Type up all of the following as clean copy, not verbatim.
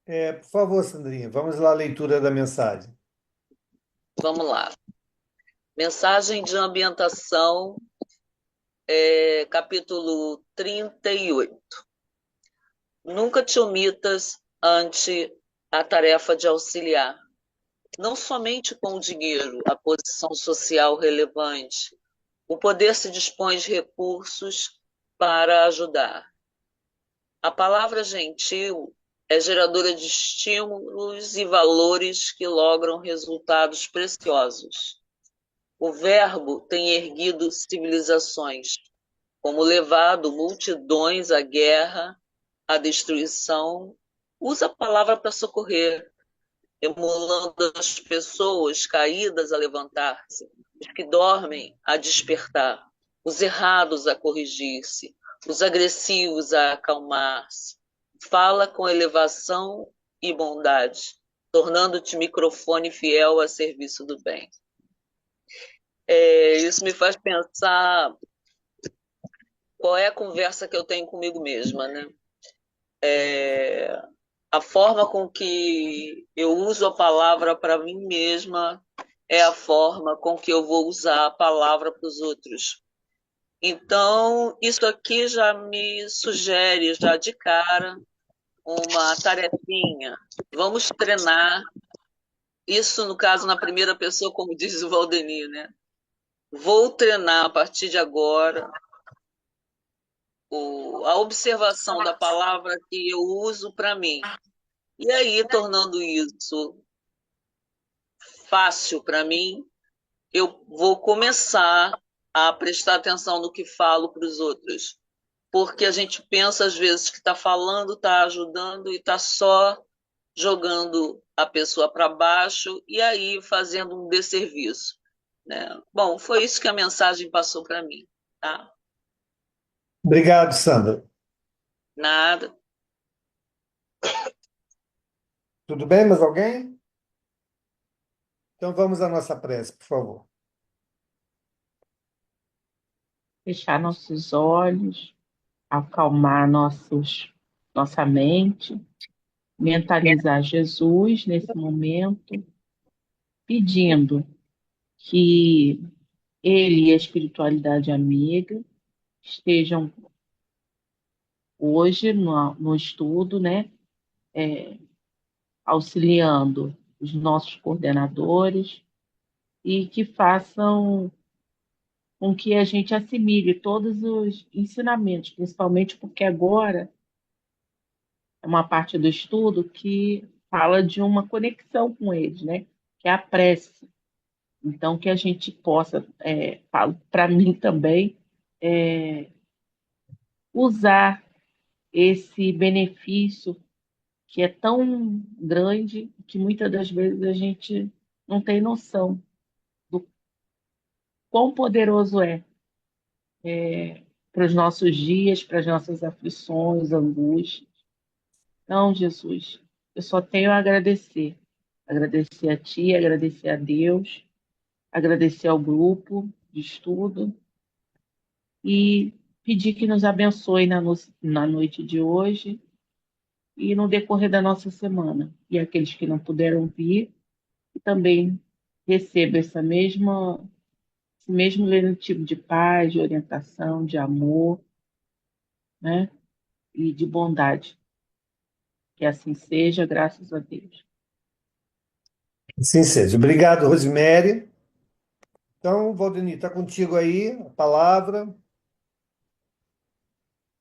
Por favor, Sandrinha, vamos lá à leitura da mensagem. Vamos lá. Mensagem de ambientação, capítulo 38. Nunca te omitas ante a tarefa de auxiliar, não somente com o dinheiro, a posição social relevante. O poder se dispõe de recursos para ajudar. A palavra gentil é geradora de estímulos e valores que logram resultados preciosos. O verbo tem erguido civilizações, como levado multidões à guerra, à destruição. Usa a palavra para socorrer, emulando as pessoas caídas a levantar-se, os que dormem a despertar, os errados a corrigir-se, os agressivos a acalmar-se. Fala com elevação e bondade, tornando-te microfone fiel a serviço do bem. Isso me faz pensar qual é a conversa que eu tenho comigo mesma, né? A forma com que eu uso a palavra para mim mesma é a forma com que eu vou usar a palavra para os outros. Então, isso aqui já me sugere, já de cara, uma tarefinha. Vamos treinar. Isso, no caso, na primeira pessoa, como diz o Valdemir, né? Vou treinar a partir de agora a observação da palavra que eu uso para mim. E aí, tornando isso fácil para mim, eu vou começar a prestar atenção no que falo para os outros. Porque a gente pensa, às vezes, que está falando, está ajudando e está só jogando a pessoa para baixo e aí fazendo um desserviço. Né? Bom, foi isso que a mensagem passou para mim. Tá? Obrigado, Sandra. Nada. Tudo bem, mais alguém? Então vamos à nossa prece, por favor. Fechar nossos olhos, acalmar nossa mente, mentalizar Jesus nesse momento, pedindo que ele e a espiritualidade amiga estejam hoje no estudo, né, auxiliando os nossos coordenadores e que façam com que a gente assimile todos os ensinamentos, principalmente porque agora é uma parte do estudo que fala de uma conexão com eles, né? Que é a prece. Então, que a gente possa, para mim também, é, usar esse benefício que é tão grande que muitas das vezes a gente não tem noção do quão poderoso é para os nossos dias, para as nossas aflições, angústias. Então, Jesus, eu só tenho a agradecer. Agradecer a Ti, agradecer a Deus, agradecer ao grupo de estudo e pedir que nos abençoe na noite de hoje e no decorrer da nossa semana. E aqueles que não puderam vir, que também recebam esse mesmo tipo de paz, de orientação, de amor, né? E de bondade. Que assim seja, graças a Deus. Sim, seja. Obrigado, Rosemary. Então, Valdemir, está contigo aí a palavra.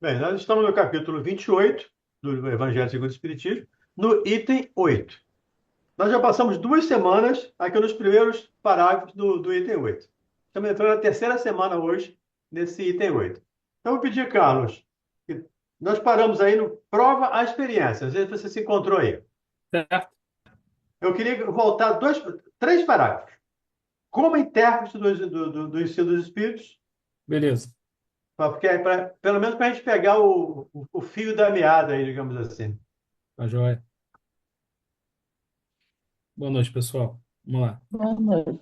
Bem, nós estamos no capítulo 28 do Evangelho segundo o Espiritismo, no item 8. Nós já passamos 2 semanas aqui nos primeiros parágrafos do item 8. Estamos entrando na terceira semana hoje nesse item 8. Então, eu vou pedir, Carlos, que nós paramos aí no prova a experiência. Às vezes você se encontrou aí. Certo? Eu queria voltar três parágrafos. Como intérprete do ensino dos espíritos, Beleza. porque pelo menos para a gente pegar o fio da meada aí, digamos assim. Tá joia. Boa noite, pessoal. Vamos lá. Vamos.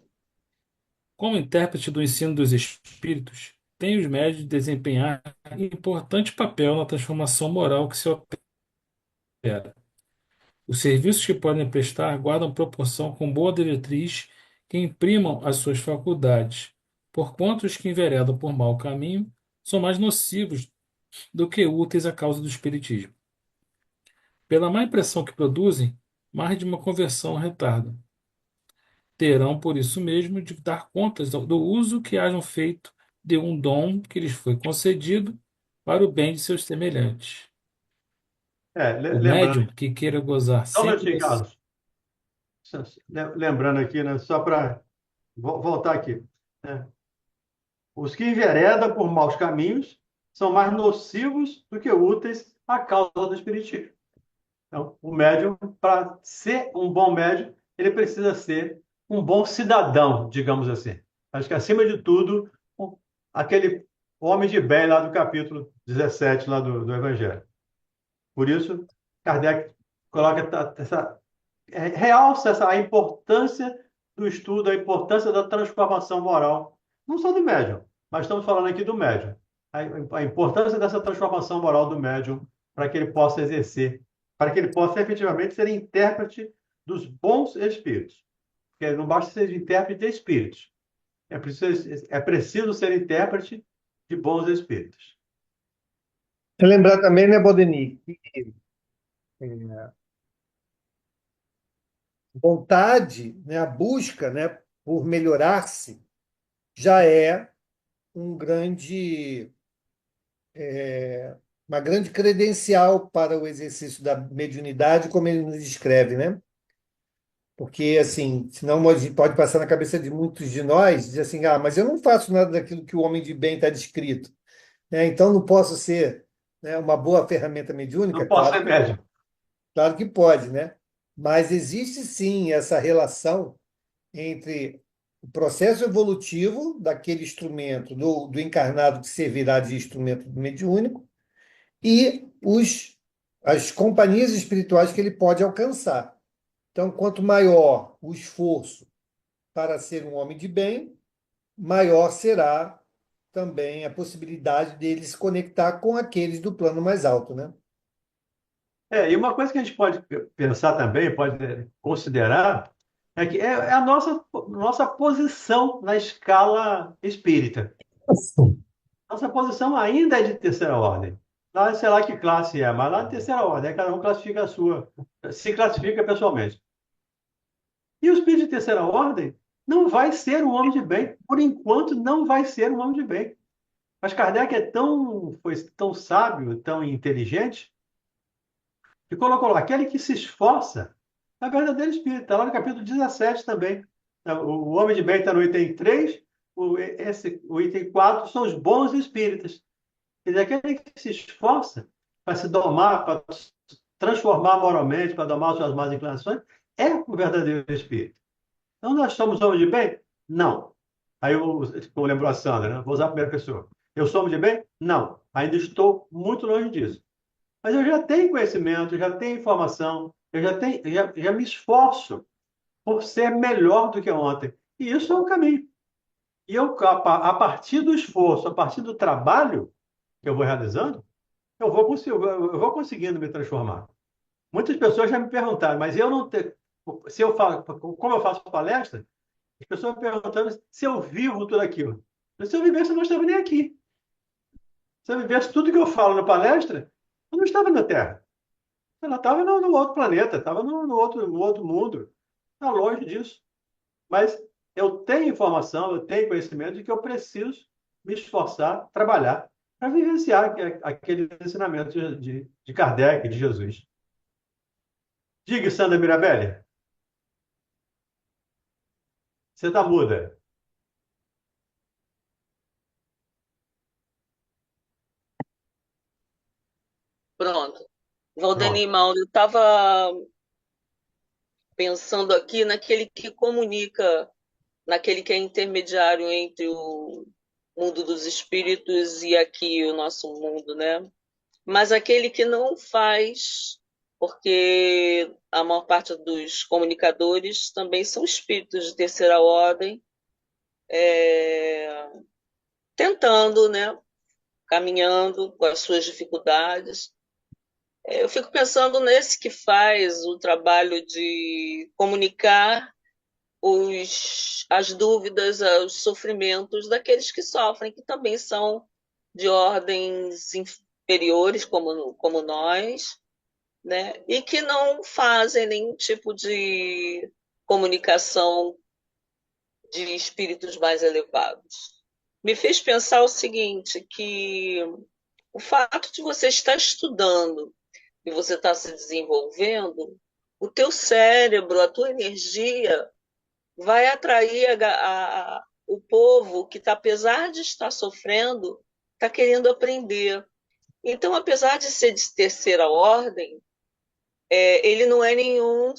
Como intérprete do ensino dos espíritos, tem os médios de desempenhar importante papel na transformação moral que se opera. Os serviços que podem prestar guardam proporção com boa diretriz que imprimam as suas faculdades, porquanto os que enveredam por mau caminho são mais nocivos do que úteis à causa do espiritismo. Pela má impressão que produzem, mais de uma conversão retardam. Terão, por isso mesmo, de dar contas do uso que hajam feito de um dom que lhes foi concedido para o bem de seus semelhantes. O Lembrando médium aqui, que queira gozar só um sempre minutinho, das... Carlos. Lembrando aqui, né, só para voltar aqui, né? Os que enveredam por maus caminhos são mais nocivos do que úteis à causa do espiritismo. Então, o médium, para ser um bom médium, ele precisa ser um bom cidadão, digamos assim. Acho que, acima de tudo, aquele homem de bem lá do capítulo 17 lá do Evangelho. Por isso, Kardec coloca realça a importância do estudo, a importância da transformação moral, não só do médium, mas estamos falando aqui do médium. A importância dessa transformação moral do médium para que ele possa exercer, para que ele possa efetivamente ser intérprete dos bons espíritos. Porque não basta ser intérprete de espíritos, é preciso ser intérprete de bons espíritos. E lembrar também, né, Bodeni, que vontade, né, a busca, né, por melhorar-se já é um grande, uma grande credencial para o exercício da mediunidade, como ele nos descreve, né? Porque, assim, senão pode passar na cabeça de muitos de nós, dizer assim, ah, mas eu não faço nada daquilo que o homem de bem está descrito, né? Então não posso ser, né, uma boa ferramenta mediúnica? Não posso ser médium. Claro que pode, né? Mas existe sim essa relação entre o processo evolutivo daquele instrumento, do encarnado que servirá de instrumento mediúnico, e as companhias espirituais que ele pode alcançar. Então, quanto maior o esforço para ser um homem de bem, maior será também a possibilidade dele se conectar com aqueles do plano mais alto, né? E uma coisa que a gente pode pensar também, pode considerar, é que é a nossa posição na escala espírita. Nossa posição ainda é de terceira ordem. Lá, sei lá que classe é, mas lá de terceira ordem, cada um classifica a sua, se classifica pessoalmente. E o espírito de terceira ordem não vai ser um homem de bem, por enquanto não vai ser um homem de bem. Mas Kardec foi tão sábio, tão inteligente, que colocou lá, aquele que se esforça é verdadeiro espírito. Está lá no capítulo 17 também. O homem de bem está no item 3, o item 4 são os bons espíritas. Quer dizer, aquele que se esforça para se domar, para se transformar moralmente, para domar suas más inclinações, é o verdadeiro espírito. Então, nós somos homens de bem? Não. Aí eu lembro a Sandra, né? Vou usar a primeira pessoa. Eu sou homem de bem? Não. Ainda estou muito longe disso. Mas eu já tenho conhecimento, já tenho informação, eu já me esforço por ser melhor do que ontem. E isso é um caminho. E a partir do esforço, a partir do trabalho que eu vou realizando, eu vou conseguindo me transformar. Muitas pessoas já me perguntaram, mas eu não tenho. Se eu falo, como eu faço palestra, as pessoas me perguntando se eu vivo tudo aquilo. Mas se eu vivesse, eu não estava nem aqui. Se eu vivesse tudo que eu falo na palestra, eu não estava na Terra. Ela estava no outro planeta, estava no outro mundo. Está longe disso. Mas eu tenho informação, eu tenho conhecimento de que eu preciso me esforçar, trabalhar para vivenciar aquele ensinamento de Kardec, de Jesus. Diga, Sandra Mirabelli, você está muda. Pronto. Valdeni Pronto. Mauro, eu estava pensando aqui naquele que comunica, naquele que é intermediário entre o mundo dos espíritos e aqui o nosso mundo, né? Mas aquele que não faz, porque a maior parte dos comunicadores também são espíritos de terceira ordem, é, tentando, né? Caminhando com as suas dificuldades. Eu fico pensando nesse que faz o trabalho de comunicar as dúvidas, os sofrimentos daqueles que sofrem, que também são de ordens inferiores, como nós, né? E que não fazem nenhum tipo de comunicação de espíritos mais elevados. Me fez pensar o seguinte, que o fato de você estar estudando e você estar se desenvolvendo, o teu cérebro, a tua energia vai atrair o povo que, apesar de estar sofrendo, está querendo aprender. Então, apesar de ser de terceira ordem, ele não é nenhum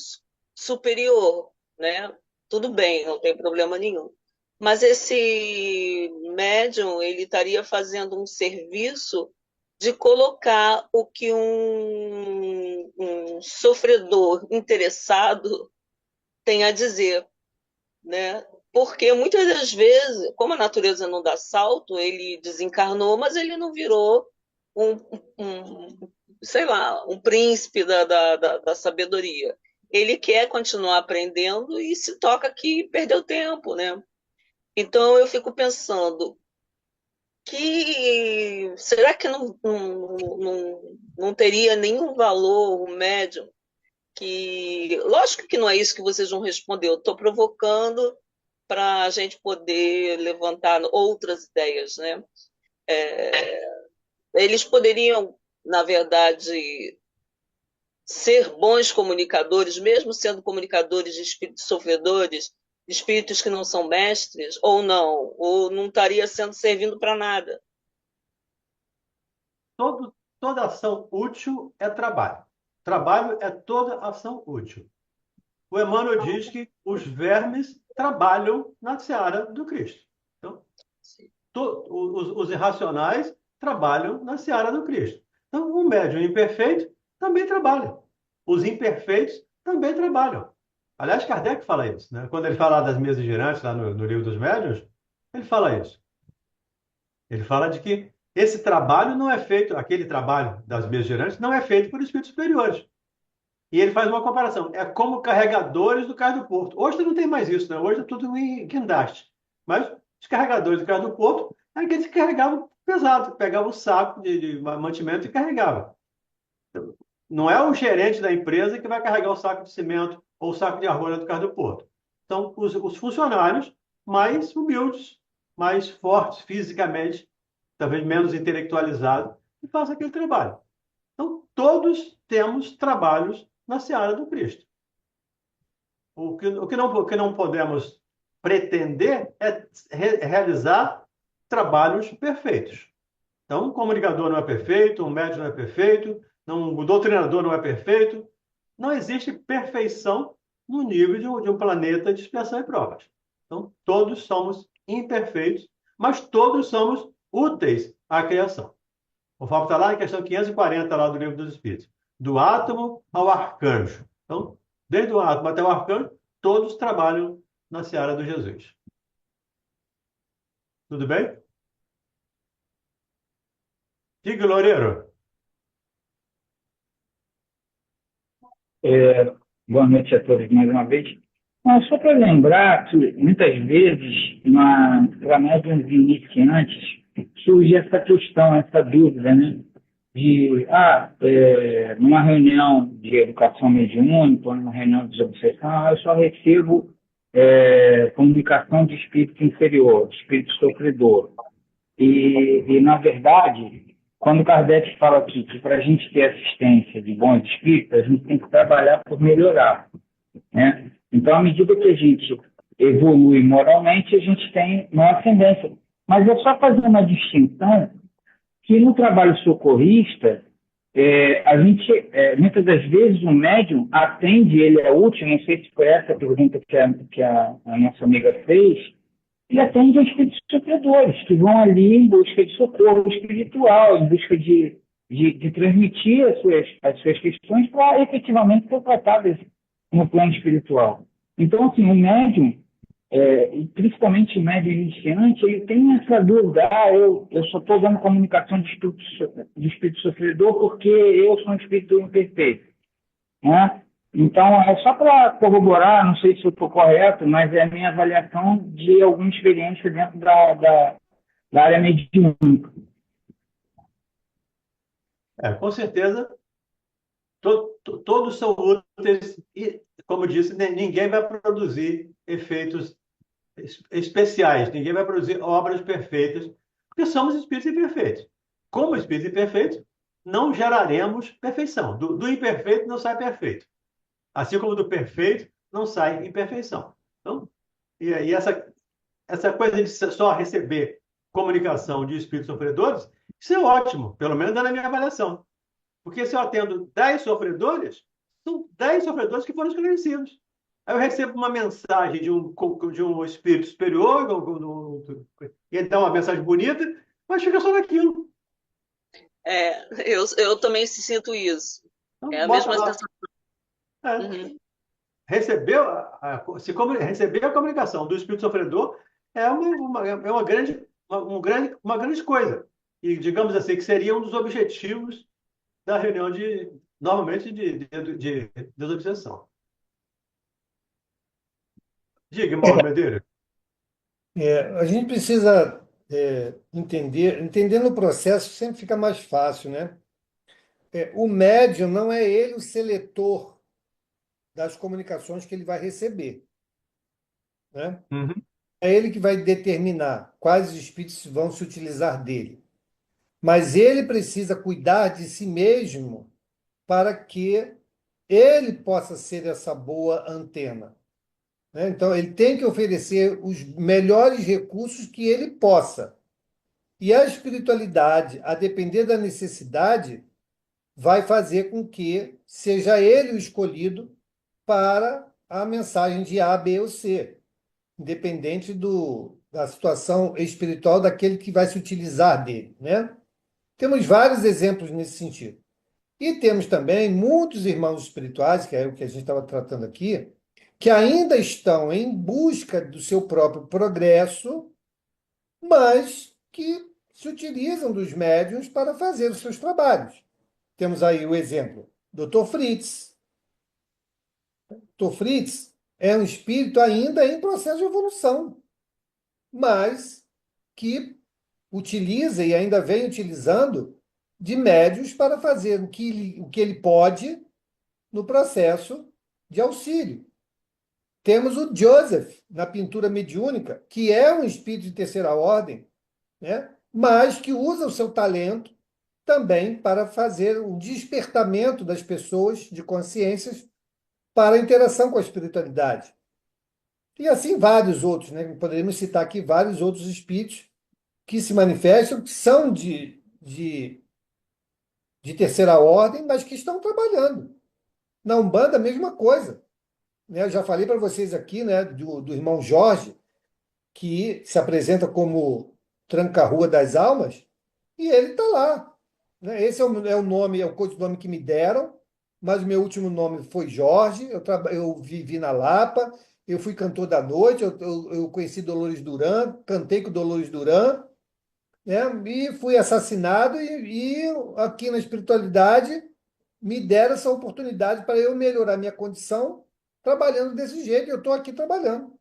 superior, né? Tudo bem, não tem problema nenhum. Mas esse médium, ele estaria fazendo um serviço de colocar o que um sofredor interessado tem a dizer, né? Porque muitas das vezes, como a natureza não dá salto, ele desencarnou, mas ele não virou um, sei lá, um príncipe da sabedoria. Ele quer continuar aprendendo e se toca que perdeu tempo, né? Então eu fico pensando que será que não teria nenhum valor o médium que, lógico que não é isso que vocês vão responder, eu estou provocando para a gente poder levantar outras ideias, né? Eles poderiam, na verdade, ser bons comunicadores, mesmo sendo comunicadores de espíritos sofredores, espíritos que não são mestres, ou não estaria sendo servindo para nada. Toda ação útil é trabalho. Trabalho é toda ação útil. O Emmanuel diz que os vermes trabalham na seara do Cristo. Então, os irracionais trabalham na seara do Cristo. Então, o médium imperfeito também trabalha. Os imperfeitos também trabalham. Aliás, Kardec fala isso, né? Quando ele fala das mesas girantes, lá no livro dos médiuns, ele fala isso. Ele fala de que esse trabalho não é feito, aquele trabalho das mesas girantes, não é feito por espíritos superiores. E ele faz uma comparação. É como carregadores do Cais do Porto. Hoje não tem mais isso, né? Hoje é tudo em guindaste. Mas os carregadores do Cais do Porto é aqueles que carregavam pesado, pegavam um saco de mantimento e carregava. Não é o gerente da empresa que vai carregar o saco de cimento ou o saco de argolha do Cais do Porto. São os funcionários mais humildes, mais fortes fisicamente, talvez menos intelectualizados, que fazem aquele trabalho. Então, todos temos trabalhos na seara do Cristo. O que não podemos pretender é realizar trabalhos perfeitos. Então, um comunicador não é perfeito, um médico não é perfeito, um doutrinador não é perfeito. Não existe perfeição no nível de um planeta de expiação e provas. Então, todos somos imperfeitos, mas todos somos úteis à criação. O Fábio está lá na questão 540 lá do Livro dos Espíritos. Do átomo ao arcanjo. Então, desde o átomo até o arcanjo, todos trabalham na seara do Jesus. Tudo bem? Diga, Loureiro. Boa noite a todos mais uma vez. Só para lembrar que muitas vezes, para médiums iniciantes, surge essa questão, essa dúvida, né? Numa reunião de educação mediúnica, numa reunião de desobsessão, eu só recebo comunicação de espírito inferior, de espírito sofredor. E, na verdade, quando Kardec fala aqui que para a gente ter assistência de bons espíritos, a gente tem que trabalhar por melhorar, né? Então, à medida que a gente evolui moralmente, a gente tem uma ascendência. Mas é só fazer uma distinção que no trabalho socorrista, a gente, muitas das vezes, o médium atende, ele é útil, não sei se foi essa a pergunta que a nossa amiga fez, ele atende aos espíritos sofredores, que vão ali em busca de socorro espiritual, em busca de transmitir as suas questões para efetivamente ser tratadas no plano espiritual. Então, assim, o médium, e principalmente médio iniciante, ele tem essa dúvida: eu só estou dando comunicação de espírito sofredor porque eu sou um espírito imperfeito, né? Então, é só para corroborar, não sei se eu estou correto, mas é a minha avaliação de alguma experiência dentro da área mediúnica. Com certeza, todos são úteis e, como eu disse, ninguém vai produzir efeitos especiais, ninguém vai produzir obras perfeitas, porque somos espíritos imperfeitos. Como espíritos imperfeitos, não geraremos perfeição. Do imperfeito não sai perfeito. Assim como do perfeito não sai imperfeição. Então, e aí essa coisa de só receber comunicação de espíritos sofredores, isso é ótimo, pelo menos na minha avaliação. Porque se eu atendo 10 sofredores, são 10 sofredores que foram esclarecidos. Aí eu recebo uma mensagem de um espírito superior, e ele dá uma mensagem bonita, mas fica só naquilo. Eu também sinto isso. Então, É a bota mesma lá. sensação. Uhum. Receber a comunicação do espírito sofredor é uma grande coisa. E, digamos assim, que seria um dos objetivos da reunião normalmente de desobsessão. Diga, Mauro Medeiros. A gente precisa entendendo o processo sempre fica mais fácil, né? O médium não é ele o seletor das comunicações que ele vai receber, né? Uhum. É ele que vai determinar quais espíritos vão se utilizar dele. Mas ele precisa cuidar de si mesmo para que ele possa ser essa boa antena, né? Então, ele tem que oferecer os melhores recursos que ele possa. E a espiritualidade, a depender da necessidade, vai fazer com que seja ele o escolhido para a mensagem de A, B ou C, independente da situação espiritual daquele que vai se utilizar dele, né? Temos vários exemplos nesse sentido. E temos também muitos irmãos espirituais, que é o que a gente estava tratando aqui, que ainda estão em busca do seu próprio progresso, mas que se utilizam dos médiuns para fazer os seus trabalhos. Temos aí o exemplo, Dr. Fritz. Dr. Fritz é um espírito ainda em processo de evolução, mas que utiliza e ainda vem utilizando de médios para fazer o que ele pode no processo de auxílio. Temos o Joseph, na pintura mediúnica, que é um espírito de terceira ordem, né? Mas que usa o seu talento também para fazer um despertamento das pessoas de consciências para a interação com a espiritualidade. E assim vários outros, né? Poderíamos citar aqui vários outros espíritos que se manifestam, que são de terceira ordem, mas que estão trabalhando. Na Umbanda, a mesma coisa, né? Eu já falei para vocês aqui, né, do irmão Jorge, que se apresenta como Tranca-Rua das Almas, e ele está lá, né? Esse é o nome, é o codinome que me deram, mas o meu último nome foi Jorge. Eu vivi na Lapa, eu fui cantor da noite, eu conheci Dolores Duran, cantei com Dolores Duran, né? E fui assassinado, e aqui na espiritualidade me deram essa oportunidade para eu melhorar minha condição trabalhando desse jeito. Eu estou aqui trabalhando.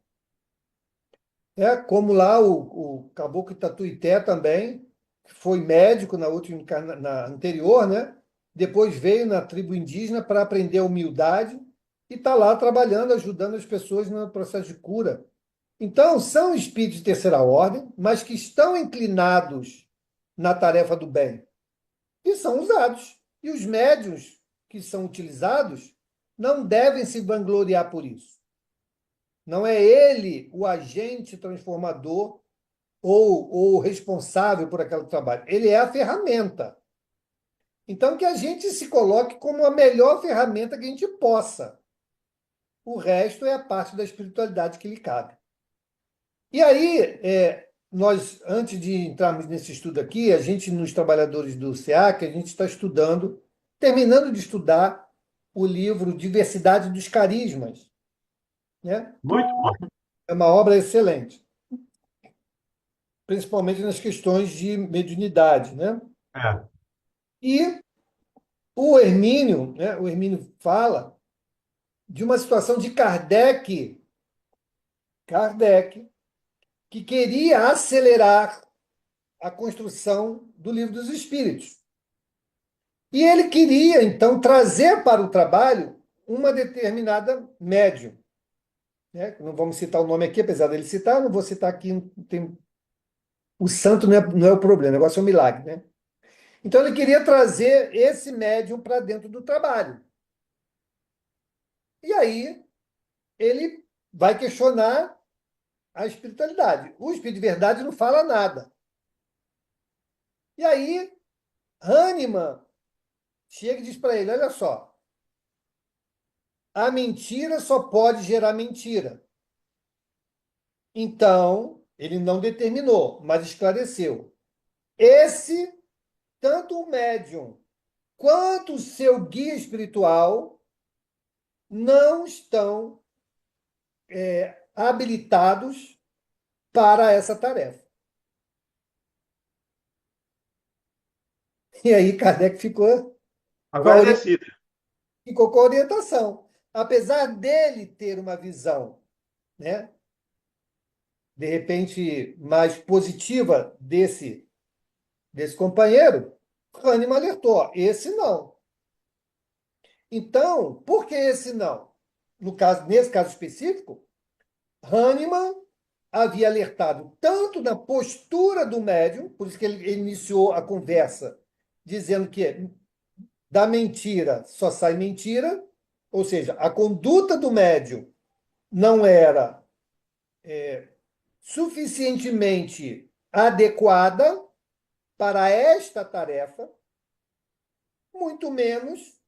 Como lá o Caboclo Tatuité também, que foi médico na anterior, né? Depois veio na tribo indígena para aprender a humildade e está lá trabalhando, ajudando as pessoas no processo de cura. Então, são espíritos de terceira ordem, mas que estão inclinados na tarefa do bem e são usados. E os médiuns que são utilizados não devem se vangloriar por isso. Não é ele o agente transformador ou responsável por aquele trabalho. Ele é a ferramenta. Então, que a gente se coloque como a melhor ferramenta que a gente possa. O resto é a parte da espiritualidade que lhe cabe. E aí, nós, antes de entrarmos nesse estudo aqui, a gente, nos trabalhadores do SEAC, a gente está estudando, terminando de estudar o livro Diversidade dos Carismas, né? Muito bom. É uma obra excelente, principalmente nas questões de mediunidade, né? É. E o Hermínio, né? O Hermínio fala de uma situação de Kardec, que queria acelerar a construção do Livro dos Espíritos. E ele queria, então, trazer para o trabalho uma determinada médium, né? Não vamos citar o nome aqui, apesar dele citar, não vou citar aqui. O santo não é o problema, o negócio é o milagre, né? Então ele queria trazer esse médium para dentro do trabalho. E aí ele vai questionar a espiritualidade. O Espírito de Verdade não fala nada. E aí Hahnemann chega e diz para ele: olha só, a mentira só pode gerar mentira. Então, ele não determinou, mas esclareceu. Tanto o médium quanto o seu guia espiritual não estão habilitados para essa tarefa. E aí Kardec Agora decida. ficou com a orientação. Apesar dele ter uma visão, né, de repente, mais positiva desse companheiro, Hahnemann alertou: ó, esse não. Então, por que esse não? Nesse caso específico, Hahnemann havia alertado tanto na postura do médium, por isso que ele iniciou a conversa dizendo que da mentira só sai mentira, ou seja, a conduta do médium não era suficientemente adequada para esta tarefa, muito menos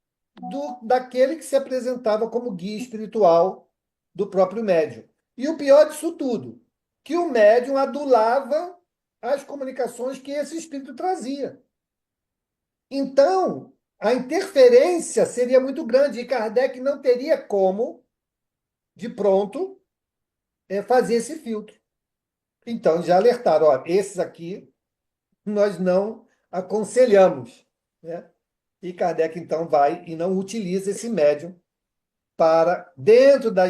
daquele que se apresentava como guia espiritual do próprio médium. E o pior disso tudo, que o médium adulava as comunicações que esse espírito trazia. Então, a interferência seria muito grande e Kardec não teria como, de pronto, fazer esse filtro. Então, já alertaram: ó, esses aqui nós não aconselhamos, né? E Kardec, então, vai e não utiliza esse médium para, dentro da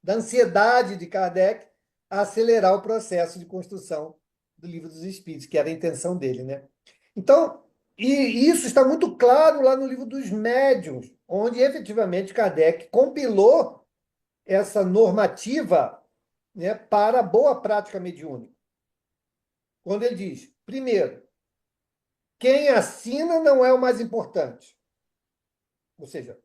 ansiedade de Kardec, acelerar o processo de construção do Livro dos Espíritos, que era a intenção dele, né? Então, e isso está muito claro lá no Livro dos Médiuns, onde efetivamente Kardec compilou essa normativa, né, para a boa prática mediúnica. Quando ele diz, primeiro, quem assina não é o mais importante. Ou seja,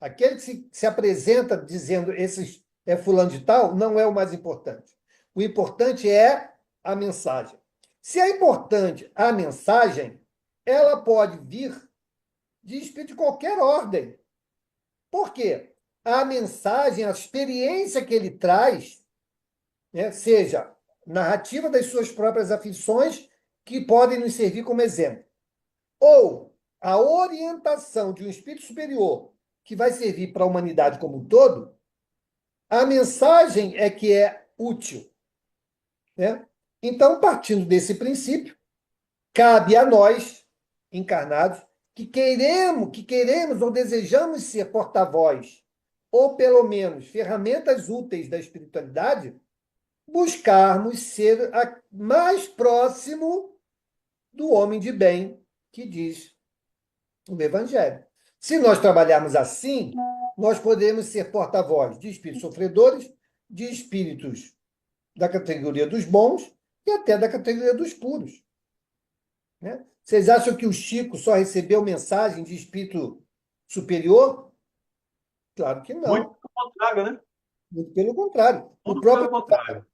aquele que se apresenta dizendo esse é fulano de tal, não é o mais importante. O importante é a mensagem. Se é importante a mensagem, ela pode vir de espírito de qualquer ordem. Por quê? A mensagem, a experiência que ele traz, né, seja narrativa das suas próprias aflições, que podem nos servir como exemplo, ou a orientação de um espírito superior que vai servir para a humanidade como um todo, a mensagem é que é útil, né? Então, partindo desse princípio, cabe a nós, encarnados, que queremos ou desejamos ser porta-voz, ou pelo menos ferramentas úteis da espiritualidade, buscarmos ser mais próximo do homem de bem que diz o Evangelho. Se nós trabalharmos assim, nós podemos ser porta-voz de espíritos sofredores, de espíritos da categoria dos bons e até da categoria dos puros, né? Vocês acham que o Chico só recebeu mensagem de espírito superior? Claro que Muito não. pelo contrário, né? Muito pelo contrário. O Muito pelo próprio, contrário.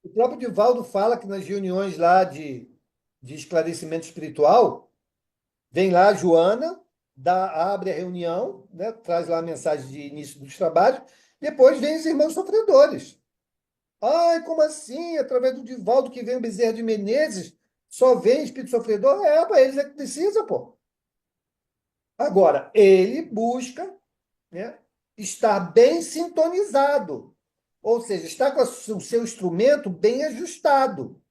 o próprio Divaldo fala que nas reuniões lá de esclarecimento espiritual, vem lá a Joana, abre a reunião, né, traz lá a mensagem de início dos trabalhos, depois vem os irmãos sofredores. Ai, como assim? Através do Divaldo que vem o Bezerra de Menezes, só vem espírito sofredor? Para eles é que precisa, pô. Agora, ele busca, né, estar bem sintonizado Ou seja, está com o seu instrumento bem ajustado.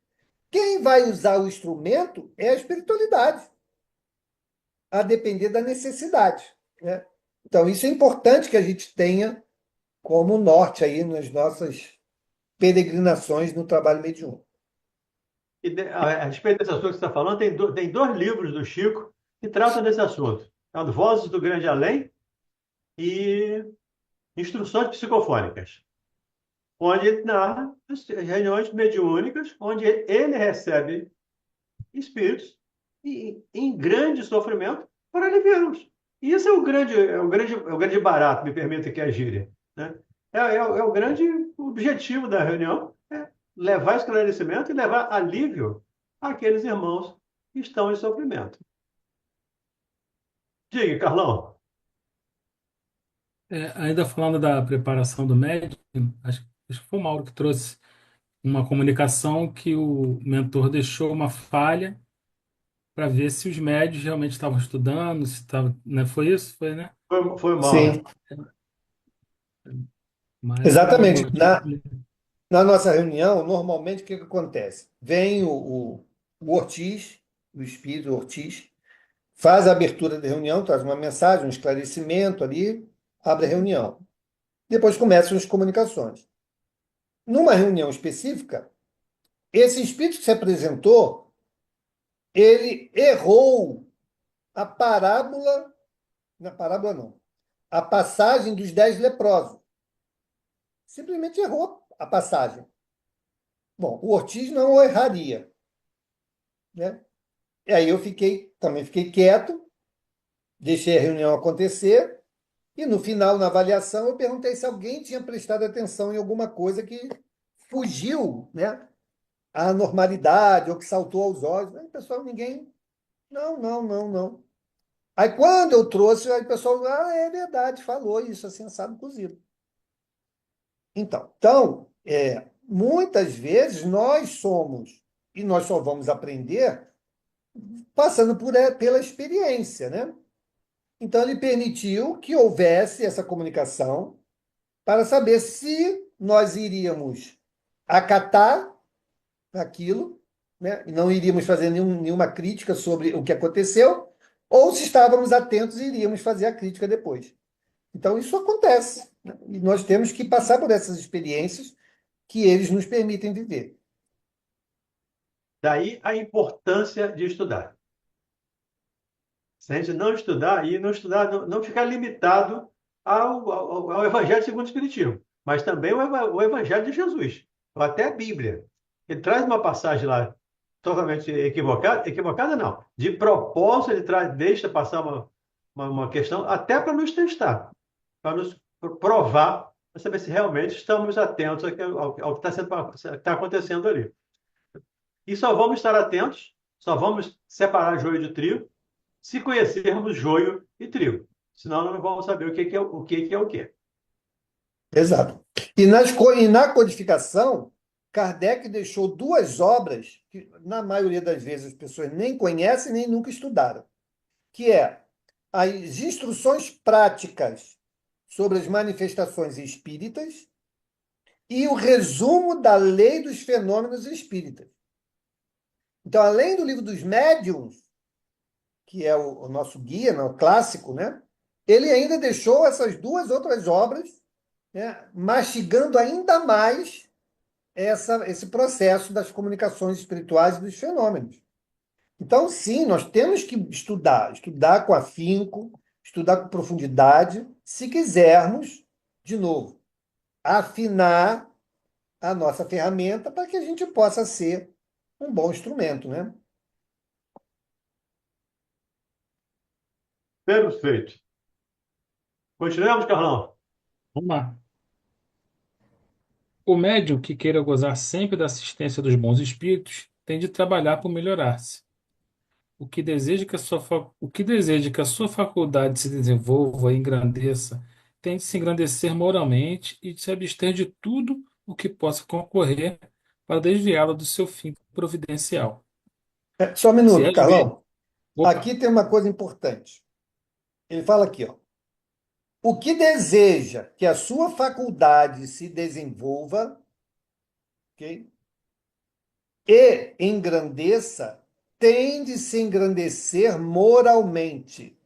Quem vai usar o instrumento é a espiritualidade, a depender da necessidade, né? Então, isso é importante que a gente tenha como norte aí nas nossas peregrinações no trabalho mediúnico. A respeito desse assunto que você está falando, tem dois livros do Chico que tratam desse assunto. É o Vozes do Grande Além e Instruções Psicofônicas, onde ele narra as reuniões mediúnicas, onde ele recebe espíritos em grande sofrimento para aliviá-los. E esse é o grande barato, me permita que é a gíria, né? É o grande objetivo da reunião, é levar esclarecimento e levar alívio àqueles irmãos que estão em sofrimento. Diga, Carlão. Ainda falando da preparação do médium, acho que foi o Mauro que trouxe uma comunicação que o mentor deixou uma falha para ver se os médios realmente estavam estudando, se estava, né? Foi isso? Foi, né? Foi mal. Sim, Mas era um exatamente. motivo. Na nossa reunião, normalmente, o que acontece? Vem o Ortiz, o espírito Ortiz, faz a abertura da reunião, traz uma mensagem, um esclarecimento ali, abre a reunião. Depois começam as comunicações. Numa reunião específica, esse espírito que se apresentou, ele errou a parábola, na parábola não, a passagem dos 10 leprosos. Simplesmente errou a passagem. Bom, o Ortiz não erraria, né? E aí eu também fiquei quieto, deixei a reunião acontecer, e no final, na avaliação, eu perguntei se alguém tinha prestado atenção em alguma coisa que fugiu, né, à normalidade ou que saltou aos olhos. Aí, pessoal, ninguém. Não, não, não, não. Aí, quando eu trouxe, aí o pessoal, é verdade, falou isso assim, assado cozido. Então, muitas vezes nós somos, e nós só vamos aprender passando pela experiência, né? Então, ele permitiu que houvesse essa comunicação para saber se nós iríamos acatar aquilo, né? E não iríamos fazer nenhuma crítica sobre o que aconteceu, ou se estávamos atentos e iríamos fazer a crítica depois. Então, isso acontece, né? E nós temos que passar por essas experiências que eles nos permitem viver. Daí a importância de estudar. Se a gente não estudar, e não estudar, não ficar limitado ao Evangelho segundo o Espiritismo, mas também o Evangelho de Jesus, ou até a Bíblia. Ele traz uma passagem lá totalmente equivocada, equivocada não, de propósito ele deixa passar uma questão até para nos testar, para nos provar, para saber se realmente estamos atentos ao que está acontecendo ali. E só vamos estar atentos, só vamos separar joio de trigo, se conhecermos joio e trigo. Senão não vamos saber o que é o que é o que. Exato. E na codificação, Kardec deixou duas obras que, na maioria das vezes, as pessoas nem conhecem nem nunca estudaram, que é as instruções práticas sobre as manifestações espíritas e o resumo da lei dos fenômenos espíritas. Então, além do livro dos médiuns, que é o nosso guia, né, o clássico, né, ele ainda deixou essas duas outras obras, né, mastigando ainda mais esse processo das comunicações espirituais e dos fenômenos. Então, sim, nós temos que estudar com afinco, estudar com profundidade, se quisermos, de novo, afinar a nossa ferramenta para que a gente possa ser um bom instrumento, né? Perfeito. Continuamos, Carlão? Vamos lá. O médium que queira gozar sempre da assistência dos bons espíritos tem de trabalhar por melhorar-se. O que deseja que a sua faculdade se desenvolva e engrandeça, tem de se engrandecer moralmente e de se abster de tudo o que possa concorrer para desviá-lo do seu fim providencial. Só um Se minuto, às vezes, Carlão. opa, Aqui tem uma coisa importante. Ele fala aqui, ó. o que deseja que a sua faculdade se desenvolva, ok? E engrandeça, tem de se engrandecer moralmente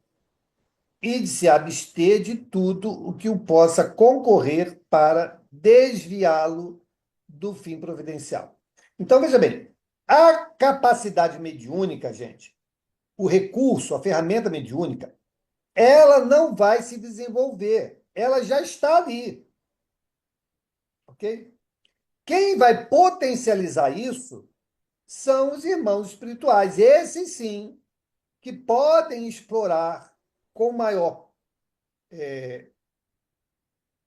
e de se abster de tudo o que o possa concorrer para desviá-lo do fim providencial. Então, veja bem, a capacidade mediúnica, gente, o recurso, a ferramenta mediúnica, ela não vai se desenvolver, ela já está ali, ok? Quem vai potencializar isso são os irmãos espirituais, esses sim, que podem explorar com maior,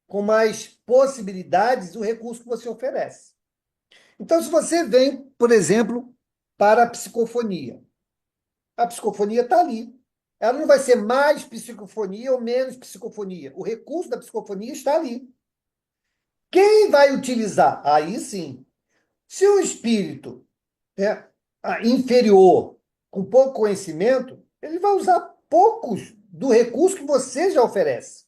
com mais possibilidades o recurso que você oferece. Então, se você vem, por exemplo, para a psicofonia está ali. Ela não vai ser mais psicofonia ou menos psicofonia. O recurso da psicofonia está ali. Quem vai utilizar? Aí sim. Se o espírito é inferior, com pouco conhecimento, ele vai usar poucos do recurso que você já oferece.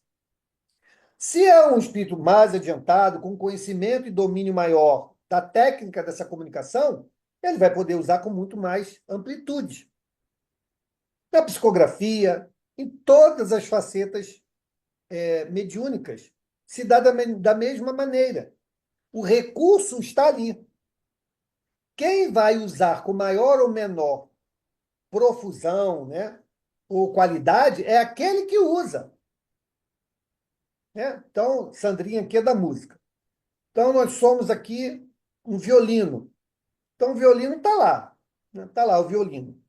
Se é um espírito mais adiantado, com conhecimento e domínio maior da técnica dessa comunicação, ele vai poder usar com muito mais amplitude. Na psicografia, em todas as facetas mediúnicas, se dá da mesma maneira. O recurso está ali. Quem vai usar com maior ou menor profusão, né, ou qualidade, é aquele que usa. Né? Então, Sandrinha aqui é da música. Então, nós somos aqui um violino. Então, o violino está lá. Né? Está lá o violino.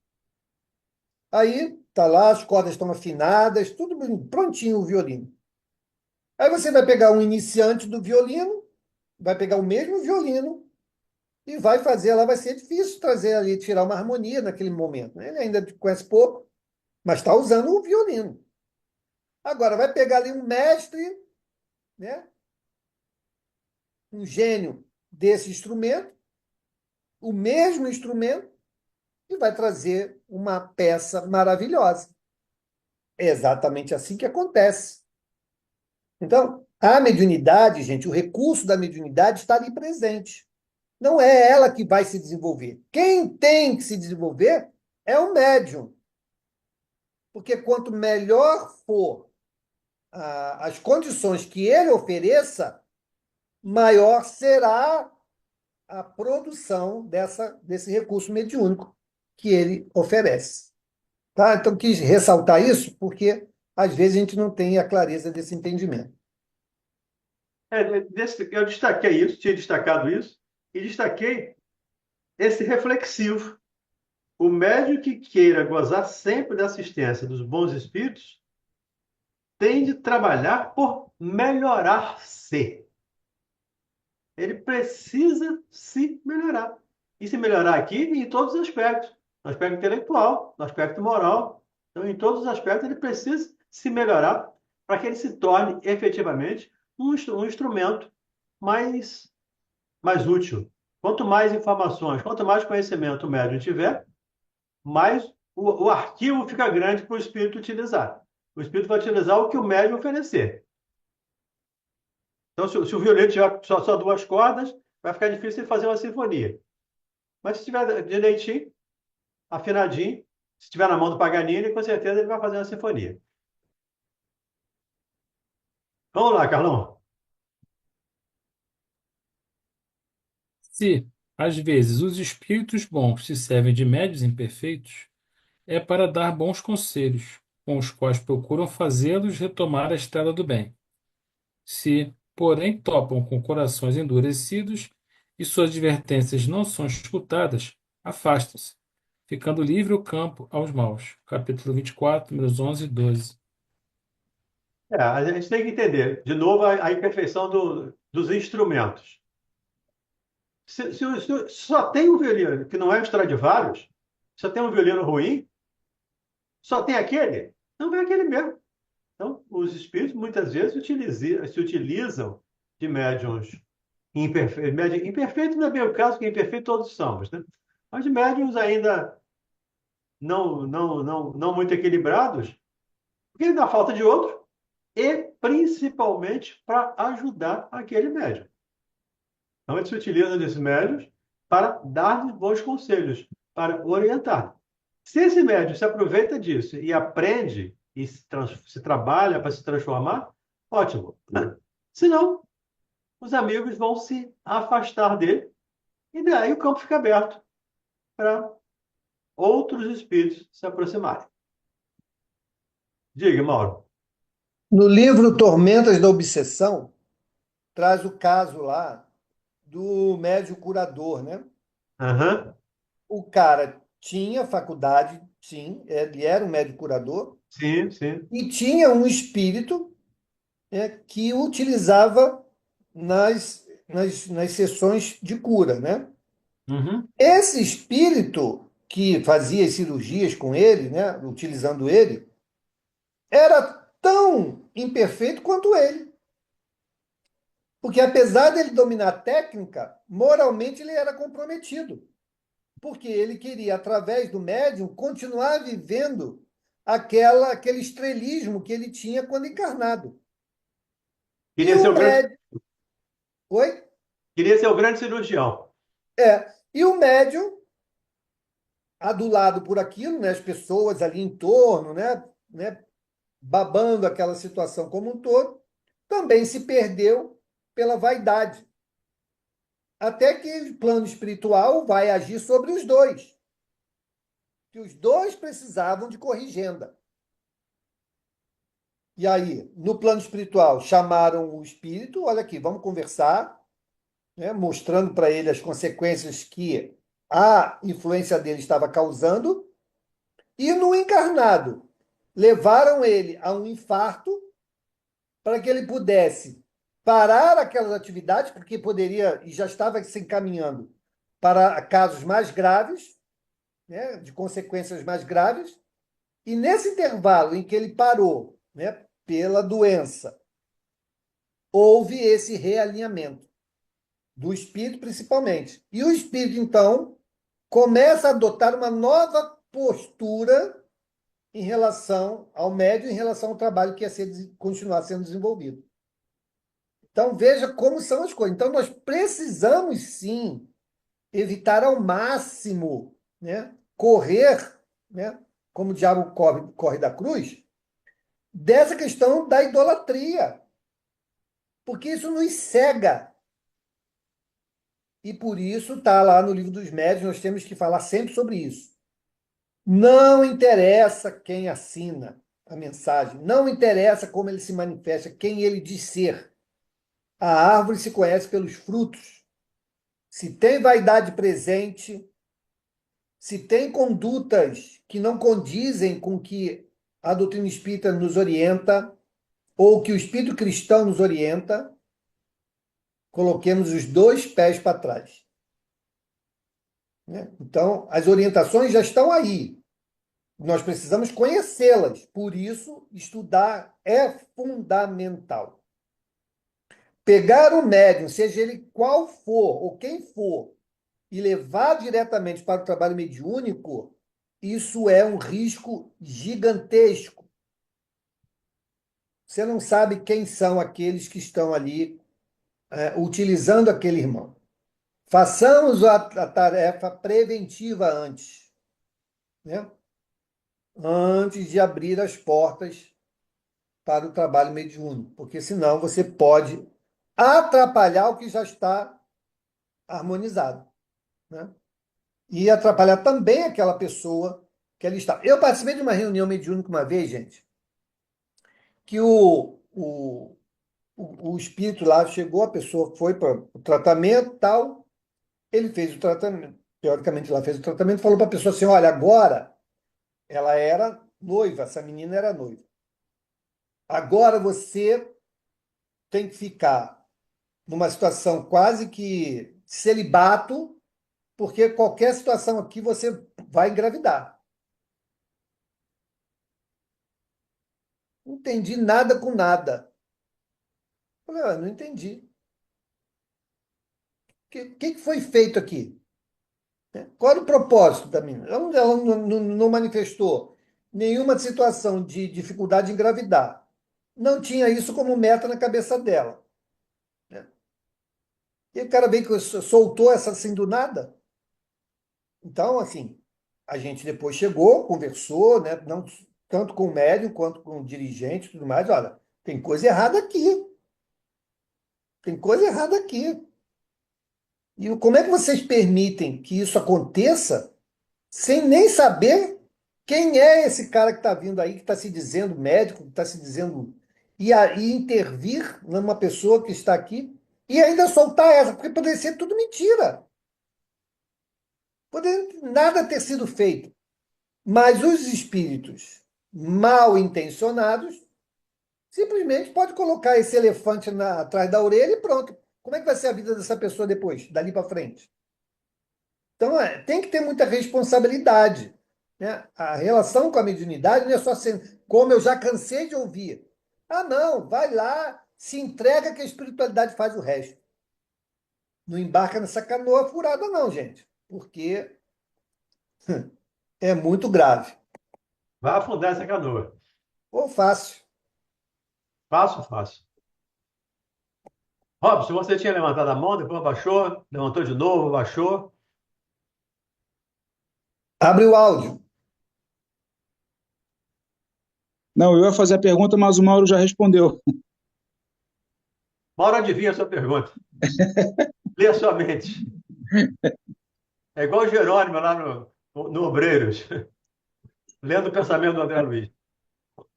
Aí, está lá, as cordas estão afinadas, tudo prontinho o violino. Aí você vai pegar um iniciante do violino, vai pegar o mesmo violino e vai fazer, lá vai ser difícil trazer ali, tirar uma harmonia naquele momento. Né? Ele ainda conhece pouco, mas está usando o violino. Agora, vai pegar ali um mestre, né? Um gênio desse instrumento, o mesmo instrumento, e vai trazer uma peça maravilhosa. É exatamente assim que acontece. Então, a mediunidade, gente, o recurso da mediunidade está ali presente. Não é ela que vai se desenvolver. Quem tem que se desenvolver é o médium. Porque quanto melhor for as condições que ele ofereça, maior será a produção desse recurso mediúnico que ele oferece. Tá? Então, quis ressaltar isso porque, às vezes, a gente não tem a clareza desse entendimento. Eu destaquei isso, tinha destacado isso, e destaquei esse reflexivo. O médium que queira gozar sempre da assistência dos bons espíritos tem de trabalhar por melhorar-se. Ele precisa se melhorar. E se melhorar aqui em todos os aspectos. No aspecto intelectual, no aspecto moral. Então, em todos os aspectos, ele precisa se melhorar para que ele se torne efetivamente um instrumento mais útil. Quanto mais informações, quanto mais conhecimento o médium tiver, mais o arquivo fica grande para o espírito utilizar. O espírito vai utilizar o que o médium oferecer. Então, se o violino tiver só duas cordas, vai ficar difícil de fazer uma sinfonia. Mas se tiver direitinho, afinadinho, se estiver na mão do Paganini, com certeza ele vai fazer uma sinfonia. Vamos lá, Carlão. Se, às vezes, os espíritos bons se servem de médios imperfeitos, é para dar bons conselhos, com os quais procuram fazê-los retomar a estrada do bem. Se, porém, topam com corações endurecidos e suas advertências não são escutadas, afastam-se, ficando livre o campo aos maus. Capítulo 24, números 11 e 12. A gente tem que entender, de novo, a imperfeição dos instrumentos. Se só tem um violino que não é um Stradivarius, só tem um violino ruim, só tem aquele, não é aquele mesmo. Então, os espíritos muitas vezes se utilizam de médiums imperfeitos. Imperfeito não é bem o caso, porque imperfeito todos somos, né? Mas de médiums ainda não muito equilibrados, porque dá falta de outro, e principalmente para ajudar aquele médium. Então, ele se utiliza desses médios para dar bons conselhos, para orientar. Se esse médium se aproveita disso e aprende e se trabalha para se transformar, ótimo. Se não, os amigos vão se afastar dele e daí o campo fica aberto para outros espíritos se aproximarem. Diga, Mauro. No livro Tormentas da Obsessão, traz o caso lá do médium curador, né? Aham. O cara tinha faculdade, sim, ele era um médium curador, Sim, sim. e tinha um espírito, né, que utilizava nas sessões de cura, né? Uhum. Esse espírito que fazia as cirurgias com ele, né, utilizando ele, era tão imperfeito quanto ele. Porque apesar dele dominar a técnica, moralmente ele era comprometido. Porque ele queria, através do médium, continuar vivendo aquele estrelismo que ele tinha quando encarnado. E Queria ser o o grande, médium. Oi? queria ser o grande cirurgião. E o médium, adulado por aquilo, né, as pessoas ali em torno, né, babando aquela situação como um todo, também se perdeu pela vaidade. Até que o plano espiritual vai agir sobre os dois. Que os dois precisavam de corrigenda. E aí, no plano espiritual, chamaram o espírito, olha aqui, vamos conversar, né, mostrando para ele as consequências que a influência dele estava causando. E no encarnado, levaram ele a um infarto para que ele pudesse parar aquelas atividades, porque poderia, e já estava se encaminhando para casos mais graves, né, de consequências mais graves. E nesse intervalo em que ele parou, né, pela doença, houve esse realinhamento do espírito, principalmente. E o espírito, então, começa a adotar uma nova postura em relação ao médium, em relação ao trabalho que ia continuar sendo desenvolvido. Então, veja como são as coisas. Então, nós precisamos, sim, evitar ao máximo, né, correr, né, como o diabo corre da cruz, dessa questão da idolatria. Porque isso nos cega. E por isso está lá no Livro dos Médiuns, nós temos que falar sempre sobre isso. Não interessa quem assina a mensagem, não interessa como ele se manifesta, quem ele diz ser. A árvore se conhece pelos frutos. Se tem vaidade presente, se tem condutas que não condizem com que a doutrina espírita nos orienta, ou que o espírito cristão nos orienta, coloquemos os dois pés para trás. Né? Então, as orientações já estão aí. Nós precisamos conhecê-las. Por isso, estudar é fundamental. Pegar o médium, seja ele qual for, ou quem for, e levar diretamente para o trabalho mediúnico, isso é um risco gigantesco. Você não sabe quem são aqueles que estão ali utilizando aquele irmão. Façamos a tarefa preventiva antes, né? Antes de abrir as portas para o trabalho mediúnico, porque senão você pode atrapalhar o que já está harmonizado, né? E atrapalhar também aquela pessoa que ali está. Eu participei de uma reunião mediúnica uma vez, gente, que o espírito lá chegou, a pessoa foi para o tratamento tal, ele fez o tratamento, teoricamente lá fez o tratamento, falou para a pessoa assim, olha, agora ela era noiva, essa menina era noiva. Agora você tem que ficar numa situação quase que celibato, porque qualquer situação aqui você vai engravidar. Não entendi nada com nada. Falei, não entendi. O que foi feito aqui? Qual era o propósito da menina? Ela não manifestou nenhuma situação de dificuldade em engravidar. não tinha isso como meta na cabeça dela, né? E o cara veio que soltou essa assim do nada. Então, assim, a gente depois chegou, conversou, né? Não, tanto com o médium quanto com o dirigente e tudo mais. Olha, tem coisa errada aqui. Tem coisa errada aqui. E como é que vocês permitem que isso aconteça sem nem saber quem é esse cara que está vindo aí, que está se dizendo médico, que está se dizendo. E intervir numa pessoa que está aqui e ainda soltar essa, porque poderia ser tudo mentira. Poderia nada ter sido feito. Mas os espíritos mal intencionados simplesmente pode colocar esse elefante atrás da orelha e pronto. Como é que vai ser a vida dessa pessoa depois, dali para frente? Então, tem que ter muita responsabilidade, né? A relação com a mediunidade não é só sendo, como eu já cansei de ouvir. Ah, não, vai lá, se entrega que a espiritualidade faz o resto. Não embarca nessa canoa furada, não, gente, porque é muito grave. Vai afundar essa canoa. Ou fácil. Fácil, fácil. Robson, você tinha levantado a mão, depois abaixou, levantou de novo, abaixou. Abre o áudio. Não, eu ia fazer a pergunta, mas o Mauro já respondeu. Mauro, adivinha a sua pergunta. Lê a sua mente. É igual o Jerônimo lá no Obreiros, lendo o pensamento do André Luiz.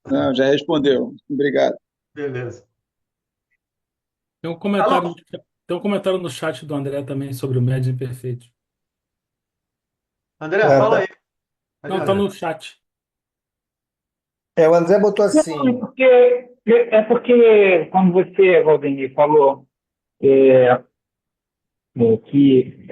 Não, já respondeu. Obrigado. Beleza. Tem um Alô? comentário, tem um comentário no chat do André também sobre o médium imperfeito. André, É, fala aí. Cadê, Não, tá André? no chat. o André botou Não, assim. é porque quando você, Valdemir, falou é, que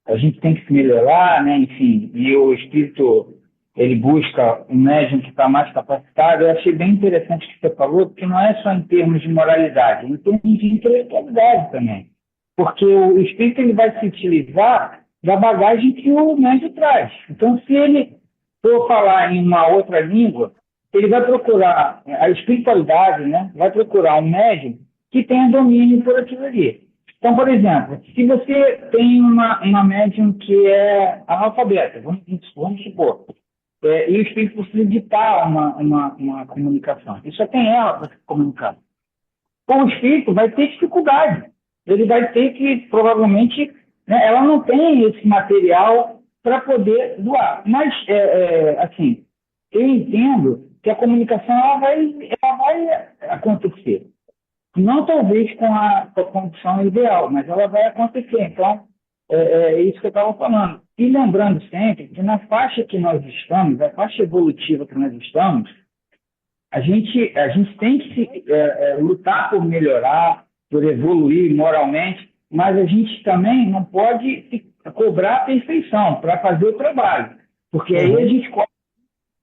a gente tem que se melhorar, né? Enfim, e o espírito ele busca um médium que está mais capacitado. Eu achei bem interessante o que você falou, porque não é só em termos de moralidade, é em termos de intelectualidade também. Porque o espírito ele vai se utilizar da bagagem que o médium traz. Então, se ele for falar em uma outra língua, ele vai procurar, a espiritualidade, né? Vai procurar um médium que tenha domínio por aquilo ali. Então, por exemplo, se você tem uma médium que é analfabeta, vamos supor, e o espírito precisa ditar uma comunicação, e só tem ela para se comunicar. O espírito vai ter dificuldade. Ele vai ter que, provavelmente, né, ela não tem esse material para poder doar. Mas, assim, eu entendo que a comunicação ela vai acontecer. Não talvez com a condição ideal, mas ela vai acontecer. Então, é isso que eu estava falando. E lembrando sempre que na faixa que nós estamos, a faixa evolutiva que nós estamos, a gente tem que lutar por melhorar, por evoluir moralmente, mas a gente também não pode cobrar a perfeição para fazer o trabalho, porque aí a gente corre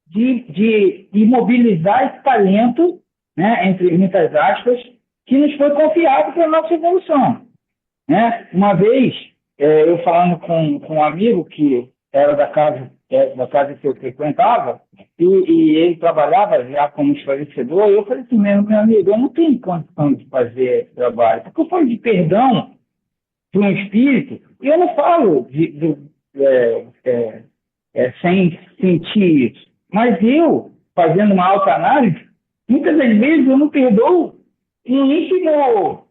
de imobilizar esse talento, né, entre muitas aspas, que nos foi confiado para a nossa evolução, né? Uma vez, eu falando com um amigo que era da casa que eu frequentava, e ele trabalhava já como esclarecedor, e eu falei assim, meu amigo, eu não tenho condição de fazer esse trabalho, porque eu falo de perdão para um espírito, e eu não falo sem sentir isso, mas eu, fazendo uma autoanálise, muitas das vezes eu não perdoo um íntimo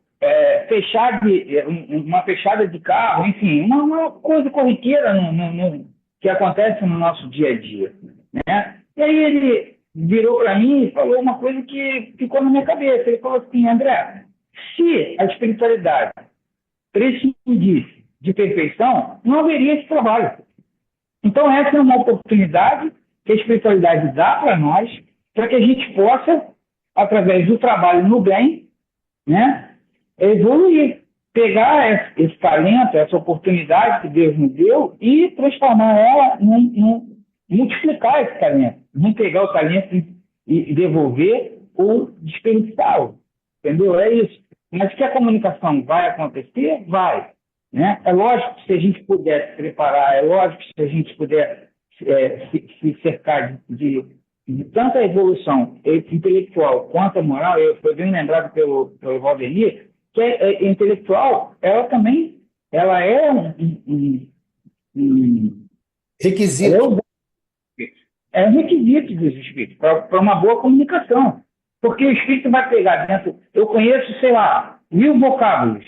uma fechada de carro, enfim, uma coisa corriqueira que acontece no nosso dia a dia, né? E aí ele virou para mim e falou uma coisa que ficou na minha cabeça. Ele falou assim, André, se a espiritualidade prescindisse de perfeição, não haveria esse trabalho. Então essa é uma oportunidade que a espiritualidade dá para nós, para que a gente possa, através do trabalho no bem, né, evoluir, pegar esse talento, essa oportunidade que Deus nos deu e transformar ela multiplicar esse talento, não pegar o talento e devolver ou desperdiçá-lo, entendeu? É isso. Mas que a comunicação vai acontecer? Vai, né? É lógico que se a gente puder se preparar, é lógico que se a gente puder se cercar de de tanta evolução intelectual quanto a moral, eu fui bem lembrado pelo Valdemir, que intelectual, ela também, ela é ela Requisito. é um requisito dos espíritos para uma boa comunicação. Porque o espírito vai pegar dentro. Eu conheço, sei lá, 1.000 vocábulos.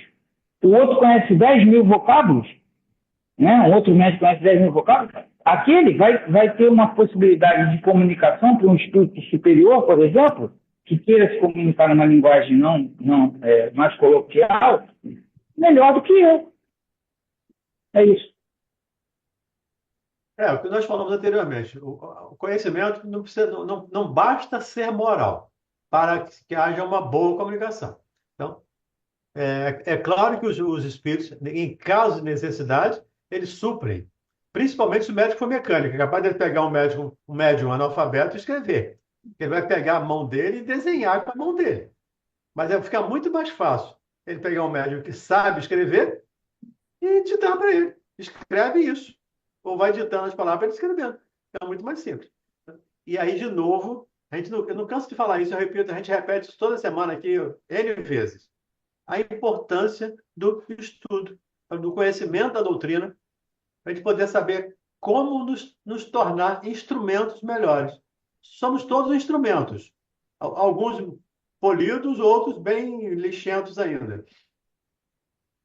O outro conhece 10.000 vocábulos, né? Um outro médico conhece 10.000 vocábulos. Aquele vai ter uma possibilidade de comunicação para um espírito superior, por exemplo, que queira se comunicar numa linguagem não mais coloquial, melhor do que eu. É isso. O que nós falamos anteriormente. O conhecimento não precisa, não basta ser moral para que haja uma boa comunicação. Então, é claro que os espíritos, em caso de necessidade, eles suprem. Principalmente se o médico for mecânico, é capaz de pegar um médium analfabeto e escrever. Ele vai pegar a mão dele e desenhar com a mão dele. Mas fica muito mais fácil ele pegar um médium que sabe escrever e ditar para ele. Escreve isso. Ou vai ditando as palavras e escrevendo. É muito mais simples. E aí, de novo, eu não canso de falar isso, eu repito, a gente repete isso toda semana aqui, N vezes. A importância do estudo, do conhecimento da doutrina, para a gente poder saber como nos tornar instrumentos melhores. Somos todos instrumentos. Alguns polidos, outros bem lixentos ainda.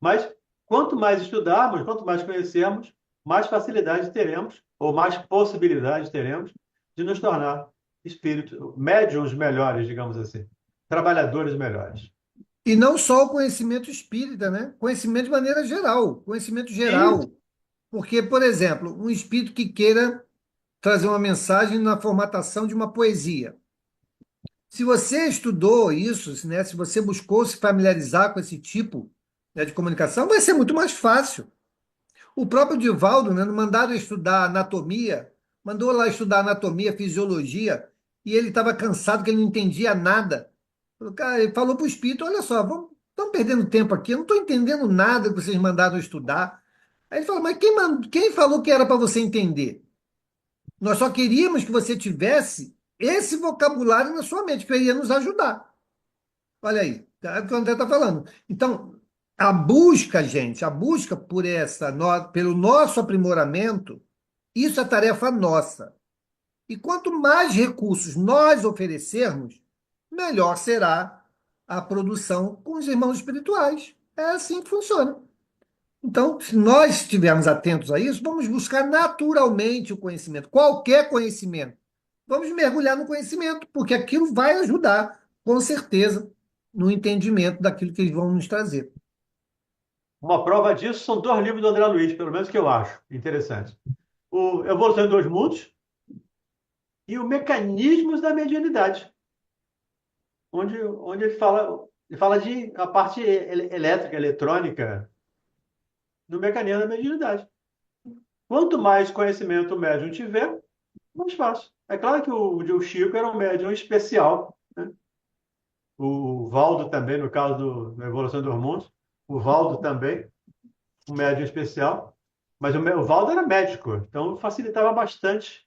Mas quanto mais estudarmos, quanto mais conhecermos, mais facilidade teremos, ou mais possibilidades teremos, de nos tornar espíritos, médiuns melhores, digamos assim, trabalhadores melhores. E não só o conhecimento espírita, né? Conhecimento de maneira geral, conhecimento geral. Porque, por exemplo, um espírito que queira trazer uma mensagem na formatação de uma poesia. Se você estudou isso, né? Se você buscou se familiarizar com esse tipo, né, de comunicação, vai ser muito mais fácil. O próprio Divaldo, né, mandaram estudar anatomia, mandou lá estudar anatomia, fisiologia, e ele estava cansado, que ele não entendia nada. Cara, ele falou para o espírito: olha só, estão perdendo tempo aqui, eu não estou entendendo nada que vocês mandaram estudar. Aí ele falou: mas quem falou que era para você entender? Nós só queríamos que você tivesse esse vocabulário na sua mente, que ia nos ajudar. Olha aí, é o que o André está falando. Então, a busca, gente, a busca pelo nosso aprimoramento, isso é tarefa nossa. E quanto mais recursos nós oferecermos, melhor será a produção com os irmãos espirituais. É assim que funciona. Então, se nós estivermos atentos a isso, vamos buscar naturalmente o conhecimento, qualquer conhecimento. Vamos mergulhar no conhecimento, porque aquilo vai ajudar, com certeza, no entendimento daquilo que eles vão nos trazer. Uma prova disso são 2 livros do André Luiz, pelo menos que eu acho interessante. O Evolução em 2 Mundos e o Mecanismos da Mediunidade, onde ele fala de a parte elétrica, eletrônica, do mecanismo da mediunidade. Quanto mais conhecimento o médium tiver, mais fácil. É claro que o Chico era um médium especial, né? O Valdo também, no caso da Evolução dos Mundos, o Valdo também, um médium especial, mas o Valdo era médico, então facilitava bastante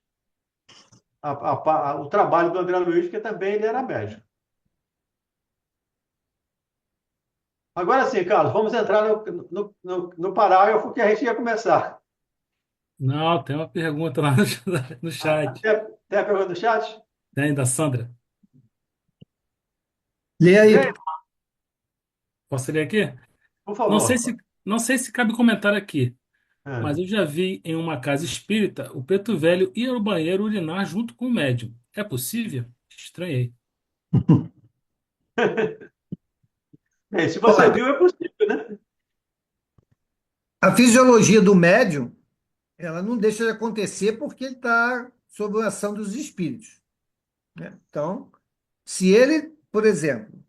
o trabalho do André Luiz, porque também ele era médico. Agora sim, Carlos, vamos entrar no parágrafo que a gente ia começar. Não, tem uma pergunta lá no chat. Tem a pergunta do chat? Tem, da Sandra. Lê aí. Posso ler aqui? Por Não favor. sei se, não sei se cabe comentário aqui, É. mas eu já vi em uma casa espírita o preto velho ir ao banheiro urinar junto com o médium. É possível? Estranhei. Se você Olha, viu, é possível, né? a fisiologia do médium, ela não deixa de acontecer porque ele está sob a ação dos espíritos, né? Então, se ele, por exemplo,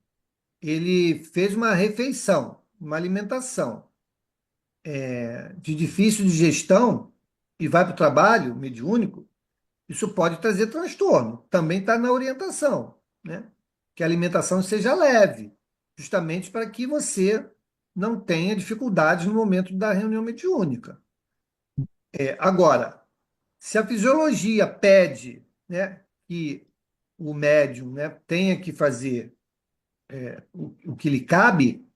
ele fez uma refeição, uma alimentação de difícil digestão e vai para o trabalho mediúnico, isso pode trazer transtorno. Também está na orientação, né? Que a alimentação seja leve, justamente para que você não tenha dificuldades no momento da reunião mediúnica. Agora, se a fisiologia pede, né, que o médium, né, tenha que fazer o que lhe cabe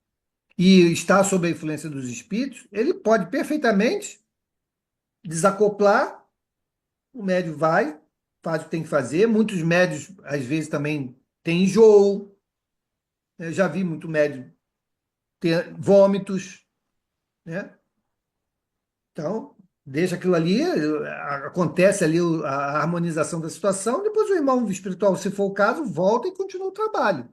e está sob a influência dos espíritos, ele pode perfeitamente desacoplar, o médium vai, faz o que tem que fazer. Muitos médios, às vezes, também têm enjoo. Eu já vi muito médium ter vômitos, né? Então, deixa aquilo ali, acontece ali a harmonização da situação, depois o irmão espiritual, se for o caso, volta e continua o trabalho.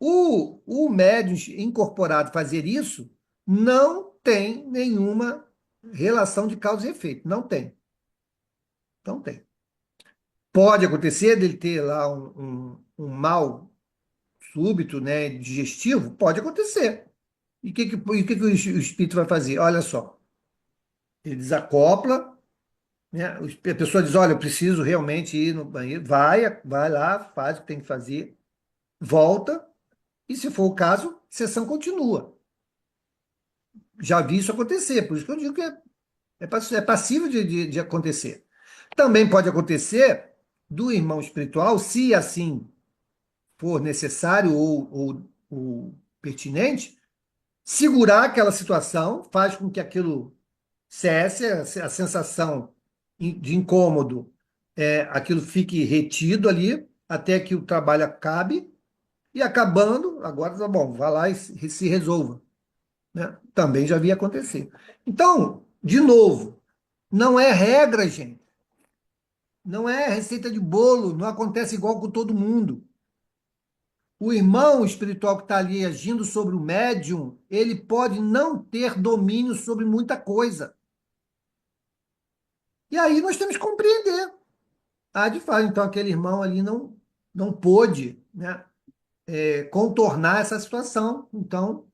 O médium incorporado fazer isso não tem nenhuma relação de causa e efeito. Não tem. Não tem. Pode acontecer dele ter lá um mal súbito, né, digestivo? Pode acontecer. E o que o espírito vai fazer? Olha só, ele desacopla, né? A pessoa diz: olha, eu preciso realmente ir no banheiro. Vai lá, faz o que tem que fazer, volta, e se for o caso, a sessão continua. Já vi isso acontecer, por isso que eu digo que é passível de acontecer. Também pode acontecer do irmão espiritual, se assim for necessário ou pertinente, segurar aquela situação, faz com que aquilo cesse, a sensação de incômodo, aquilo fique retido ali, até que o trabalho acabe, e acabando, agora tá bom, vá lá e se resolva, né? Também já vi acontecer. Então, de novo, não é regra, gente. Não é receita de bolo, não acontece igual com todo mundo. O irmão espiritual que está ali agindo sobre o médium, ele pode não ter domínio sobre muita coisa. E aí nós temos que compreender. Ah, de fato, então aquele irmão ali não pôde, né, contornar essa situação. Então,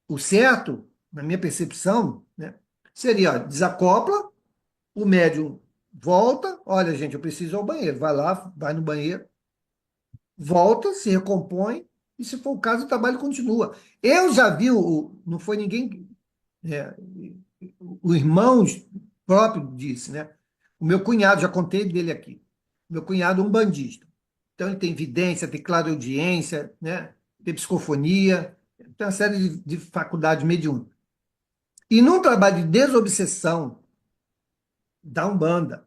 o certo, na minha percepção, né, seria: ó, desacopla, o médium volta, olha, gente, eu preciso ir ao banheiro. Vai lá, vai no banheiro, volta, se recompõe, e se for o caso, o trabalho continua. Eu já vi, não foi ninguém, é, o irmão próprio disse, né? O meu cunhado, já contei dele aqui. Meu cunhado é um bandista. Então, ele tem vidência, tem clareaudiência, né? Tem psicofonia, tem uma série de faculdades mediúnicas. E num trabalho de desobsessão da Umbanda,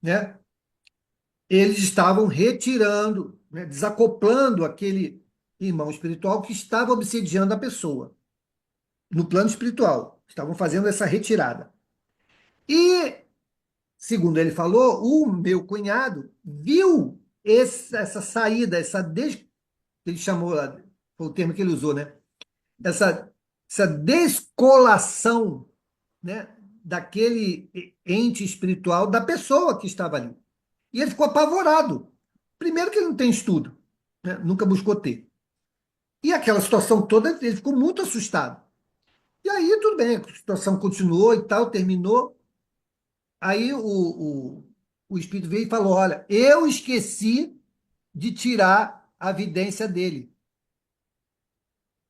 né? Eles estavam retirando, né, desacoplando aquele irmão espiritual que estava obsediando a pessoa, no plano espiritual. Estavam fazendo essa retirada. E, segundo ele falou, o meu cunhado viu essa saída, ele chamou, foi o termo que ele usou, né? Essa, essa descolação, né, daquele ente espiritual da pessoa que estava ali. E ele ficou apavorado. Primeiro que ele não tem estudo, né? Nunca buscou ter. E aquela situação toda, ele ficou muito assustado. E aí, tudo bem, a situação continuou e tal, terminou. Aí o espírito veio e falou: olha, eu esqueci de tirar a vidência dele.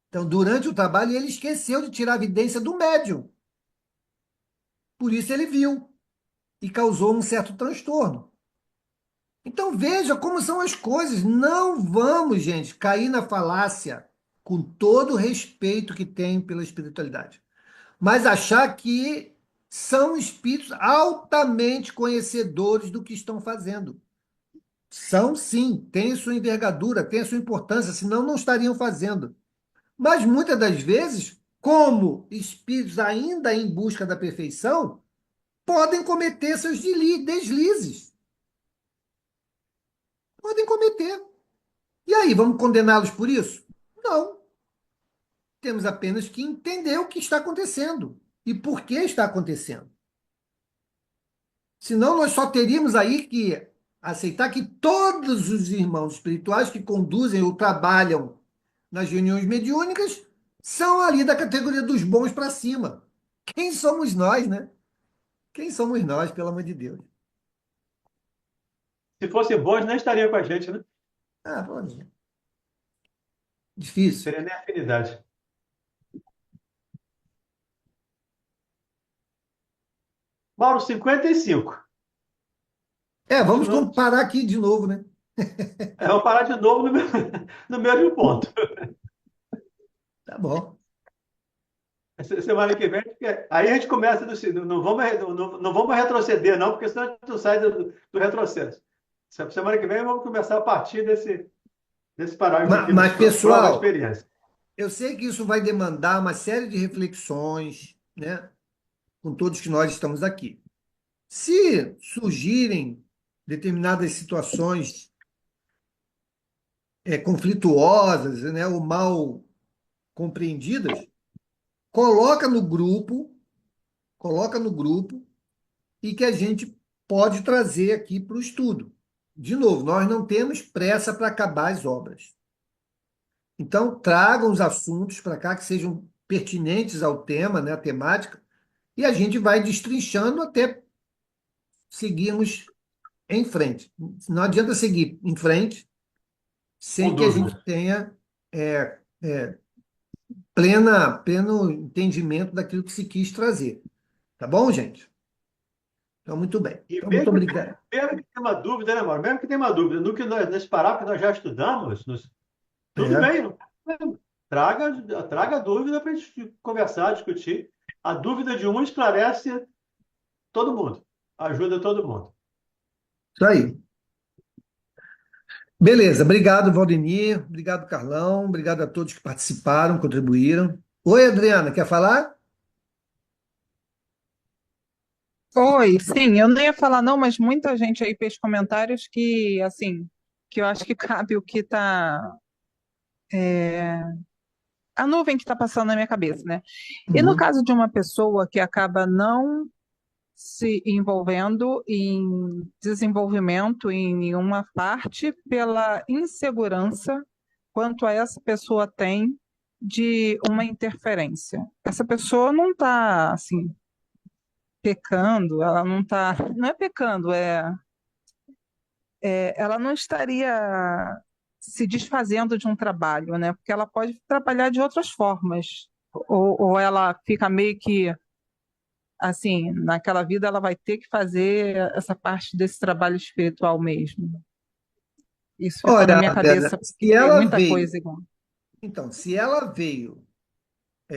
Então, durante o trabalho, ele esqueceu de tirar a vidência do médium. Por isso ele viu e causou um certo transtorno. Então veja como são as coisas. Não vamos, gente, cair na falácia, com todo o respeito que tem pela espiritualidade, mas achar que são espíritos altamente conhecedores do que estão fazendo. São sim, têm sua envergadura, têm sua importância, senão não estariam fazendo. Mas muitas das vezes, como espíritos ainda em busca da perfeição, podem cometer seus deslizes. Podem cometer. E aí, vamos condená-los por isso? Não. Temos apenas que entender o que está acontecendo e por que está acontecendo. Senão, nós só teríamos aí que aceitar que todos os irmãos espirituais que conduzem ou trabalham nas reuniões mediúnicas são ali da categoria dos bons para cima. Quem somos nós, né? Quem somos nós, pelo amor de Deus? Se fosse bons, não estaria com a gente, né? Ah, pô, difícil. Seria nem afinidade. Mauro, 55. Vamos Continuamos. parar aqui de novo, né? Vamos parar de novo no mesmo ponto. Tá bom. Semana que vem, porque aí a gente começa não vamos retroceder, não, porque senão a gente não sai do retrocesso. Semana que vem vamos começar a partir desse parágrafo aqui, Mas, prova de pessoal, experiência. eu sei que isso vai demandar uma série de reflexões, né, com todos que nós estamos aqui. Se surgirem determinadas situações conflituosas, né, ou mal compreendidas, coloca no grupo, coloca no grupo e que a gente pode trazer aqui para o estudo. De novo, nós não temos pressa para acabar as obras. Então, tragam os assuntos para cá que sejam pertinentes ao tema, né, à temática, e a gente vai destrinchando até seguirmos em frente. Não adianta seguir em frente Com sem que a gente dúvida. tenha pleno entendimento daquilo que se quis trazer. Tá bom, gente? Então, muito bem. E Então, muito obrigado. mesmo que tenha uma dúvida, né, Mauro? Mesmo que tenha uma dúvida, nesse parágrafo que nós já estudamos, tudo É, bem, não tem problema. Traga a dúvida para a gente conversar, discutir. A dúvida de um esclarece todo mundo, ajuda todo mundo. isso aí. Beleza, obrigado, Valdemir, obrigado, Carlão, obrigado a todos que participaram, contribuíram. Oi, Adriana, quer falar? Oi, sim, eu não ia falar não, mas muita gente aí fez comentários que, assim, que eu acho que cabe o que está, a nuvem que está passando na minha cabeça, né? E no Uhum. caso de uma pessoa que acaba não se envolvendo em desenvolvimento em nenhuma parte pela insegurança quanto a essa pessoa tem de uma interferência. Essa pessoa não está, assim, pecando, ela não está, não é pecando, ela não estaria se desfazendo de um trabalho, né? Porque ela pode trabalhar de outras formas. Ou ela fica meio que assim, naquela vida ela vai ter que fazer essa parte desse trabalho espiritual mesmo. Isso ficou na Olha, minha Adriana, cabeça, se porque tem ela muita veio, coisa igual. então, se ela veio,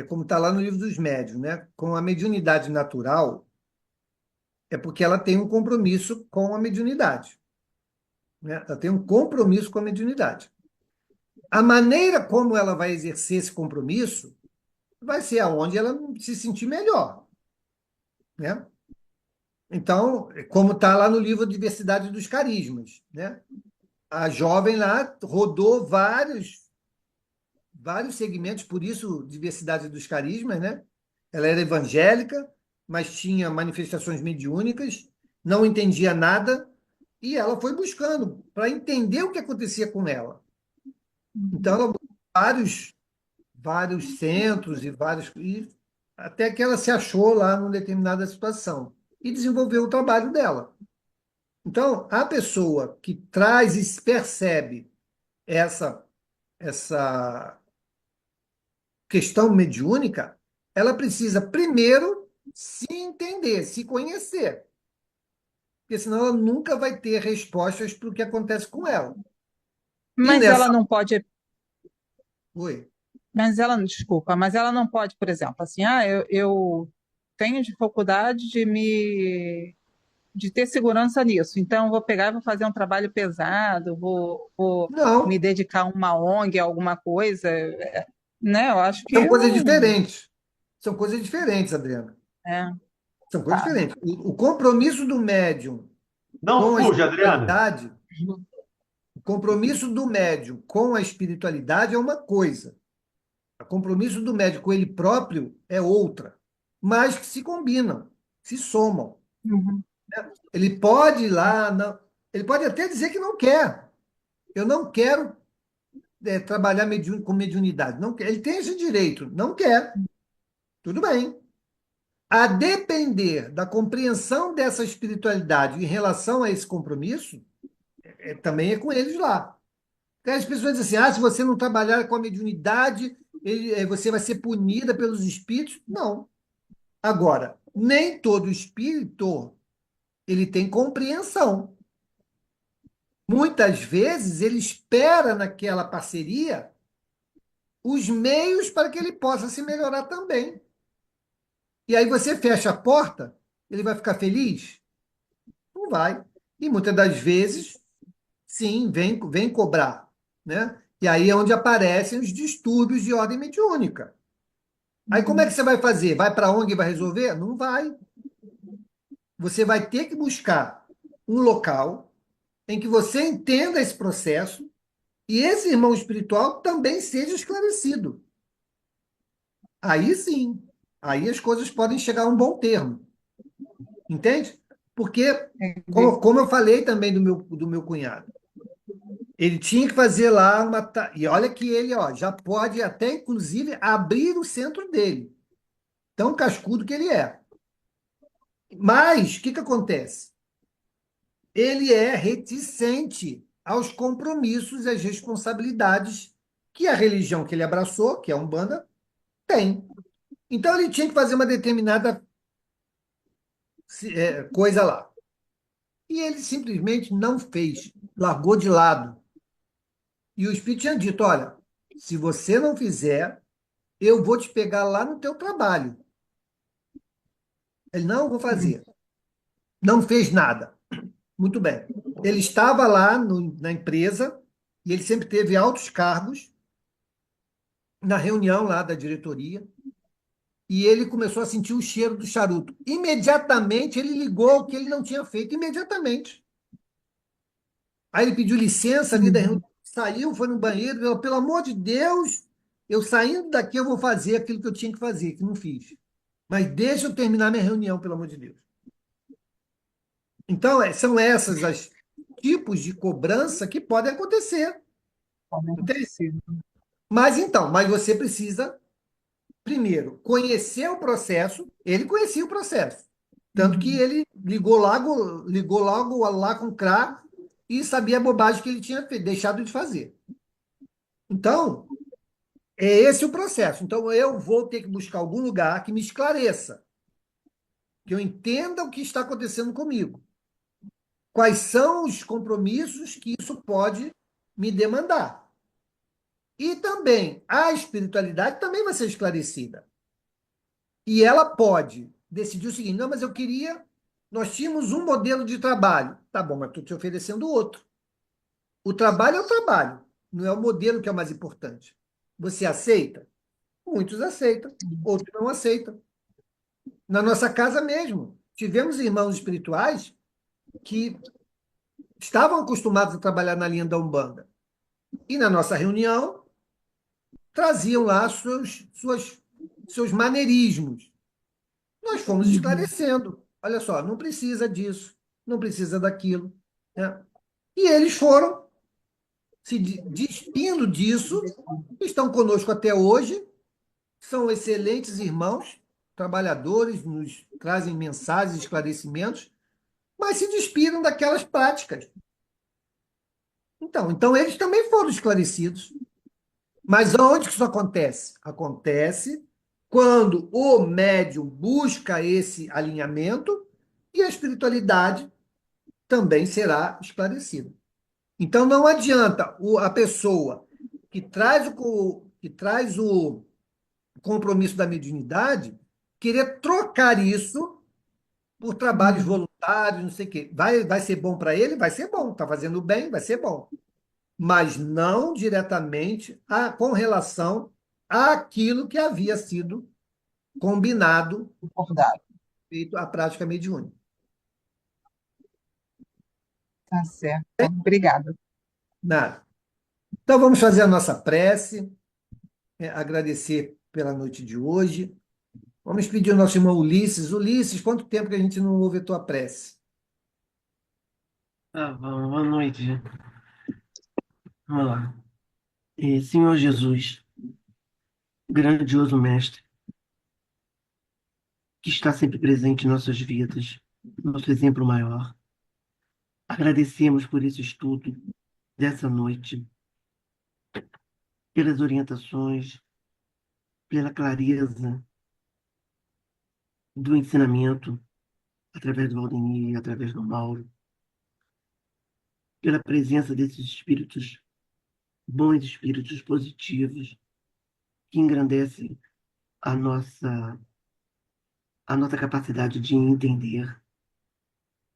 como está lá no livro dos médiuns, né, com a mediunidade natural, é porque ela tem um compromisso com a mediunidade, né? Ela tem um compromisso com a mediunidade. A maneira como ela vai exercer esse compromisso vai ser aonde ela se sentir melhor, né? Então, como está lá no livro Diversidade dos Carismas, né? A jovem lá rodou vários segmentos, por isso Diversidade dos Carismas, né? Ela era evangélica, mas tinha manifestações mediúnicas, não entendia nada, e ela foi buscando para entender o que acontecia com ela. Então, ela buscou vários centros e até que ela se achou lá numa determinada situação e desenvolveu o trabalho dela. Então, a pessoa que traz e percebe essa questão mediúnica, ela precisa primeiro se entender, se conhecer, porque senão ela nunca vai ter respostas para o que acontece com ela. E Mas ela nessa. não pode, Oi. mas ela, desculpa, mas ela não pode, por exemplo, assim, eu tenho dificuldade de ter segurança nisso, então eu vou pegar e vou fazer um trabalho pesado, vou me Não, dedicar a uma ONG, a alguma coisa, né? Eu acho são que coisas não, diferentes. São coisas diferentes, Adriana. é, São coisas tá. diferentes. O compromisso do médium Não com a fuja, Adriana. espiritualidade, o compromisso do médium com a espiritualidade é uma coisa. O compromisso do médium com ele próprio é outra, mas que se combinam, se somam. Uhum. Ele pode ir lá, ele pode até dizer que não quer. Eu não quero trabalhar com mediunidade. Não quer. Ele tem esse direito, não quer. Tudo bem. A depender da compreensão dessa espiritualidade em relação a esse compromisso, também é com eles lá. Então, as pessoas dizem assim: se você não trabalhar com a mediunidade, você vai ser punida pelos espíritos. Não. Agora, nem todo espírito ele tem compreensão. Muitas vezes ele espera naquela parceria os meios para que ele possa se melhorar também. E aí você fecha a porta, ele vai ficar feliz? Não vai. E muitas das vezes, sim, vem cobrar, né? E aí é onde aparecem os distúrbios de ordem mediúnica. Aí como é que você vai fazer? Vai para a ONG e vai resolver? Não vai. Você vai ter que buscar um local em que você entenda esse processo e esse irmão espiritual também seja esclarecido. Aí sim, aí as coisas podem chegar a um bom termo. Entende? Porque, como eu falei também do meu cunhado, ele tinha que fazer lá uma. E olha que ele já pode até, inclusive, abrir o centro dele. Tão cascudo que ele é. Mas, o que acontece? Ele é reticente aos compromissos e às responsabilidades que a religião que ele abraçou, que é a Umbanda, tem. Então, ele tinha que fazer uma determinada coisa lá. E ele simplesmente não fez, largou de lado. E o Espírito tinha dito: olha, se você não fizer, eu vou te pegar lá no teu trabalho. Ele: não, vou fazer. Não fez nada. Muito bem. Ele estava lá na empresa e ele sempre teve altos cargos na reunião lá da diretoria e ele começou a sentir o cheiro do charuto. Imediatamente ele ligou o que ele não tinha feito, imediatamente. Aí ele pediu licença ali da reunião, saiu, foi no banheiro, falou: pelo amor de Deus, eu saindo daqui eu vou fazer aquilo que eu tinha que fazer, que não fiz. Mas deixa eu terminar minha reunião, pelo amor de Deus. Então, são essas as tipos de cobrança que podem acontecer. Entende? Mas você precisa, primeiro, conhecer o processo. Ele conhecia o processo. Tanto que ele ligou logo lá com o CRA e sabia a bobagem que ele tinha deixado de fazer. Então, é esse o processo. Então, eu vou ter que buscar algum lugar que me esclareça, que eu entenda o que está acontecendo comigo. Quais são os compromissos que isso pode me demandar. E também, a espiritualidade também vai ser esclarecida. E ela pode decidir o seguinte: não, mas eu queria. Nós tínhamos um modelo de trabalho. Tá bom, mas estou te oferecendo outro. O trabalho é o trabalho, não é o modelo que é o mais importante. Você aceita? Muitos aceitam, outros não aceitam. Na nossa casa mesmo, tivemos irmãos espirituais que estavam acostumados a trabalhar na linha da Umbanda. E na nossa reunião, traziam lá seus maneirismos. Nós fomos esclarecendo. Olha só, não precisa disso, não precisa daquilo. Né? E eles foram se despindo disso, estão conosco até hoje, são excelentes irmãos, trabalhadores, nos trazem mensagens, esclarecimentos, mas se despiram daquelas práticas. Então eles também foram esclarecidos. Mas onde que isso acontece? Acontece quando o médium busca esse alinhamento e a espiritualidade também será esclarecida. Então não adianta a pessoa que traz o compromisso da mediunidade querer trocar isso por trabalhos voluntários, não sei o quê. Vai ser bom para ele? Vai ser bom. Está fazendo bem? Vai ser bom. Mas não diretamente com relação àquilo que havia sido combinado, Concordado. feito a prática mediúnica. Tá certo. Obrigada. Nada. Então vamos fazer a nossa prece, agradecer pela noite de hoje. Vamos pedir ao nosso irmão Ulisses. Ulisses, quanto tempo que a gente não ouve a tua prece? Boa noite. Vamos lá. Senhor Jesus, grandioso Mestre, que está sempre presente em nossas vidas, nosso exemplo maior, agradecemos por esse estudo dessa noite, pelas orientações, pela clareza do ensinamento, através do Valdemir, através do Mauro, pela presença desses espíritos bons, espíritos positivos, que engrandecem a nossa, a nossa capacidade de entender.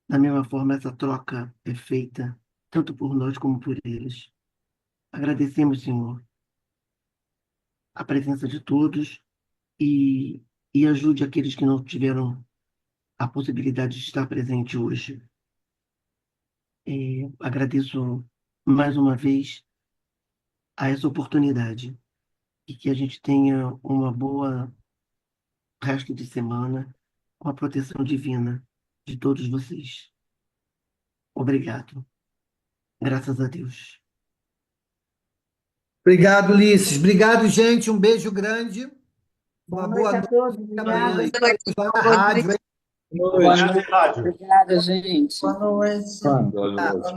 Da mesma forma, essa troca é feita tanto por nós como por eles. Agradecemos, Senhor, a presença de todos e, e ajude aqueles que não tiveram a possibilidade de estar presente hoje. Agradeço mais uma vez a essa oportunidade e que a gente tenha uma boa resto de semana com a proteção divina de todos vocês. Obrigado. Graças a Deus. Obrigado, Ulisses. Obrigado, gente. Um beijo grande. Uma boa a noite. todos. Até amanhã. Obrigada. Lá na rádio, hein? Boa noite. Rádio. Obrigada, gente. Boa noite. Boa noite.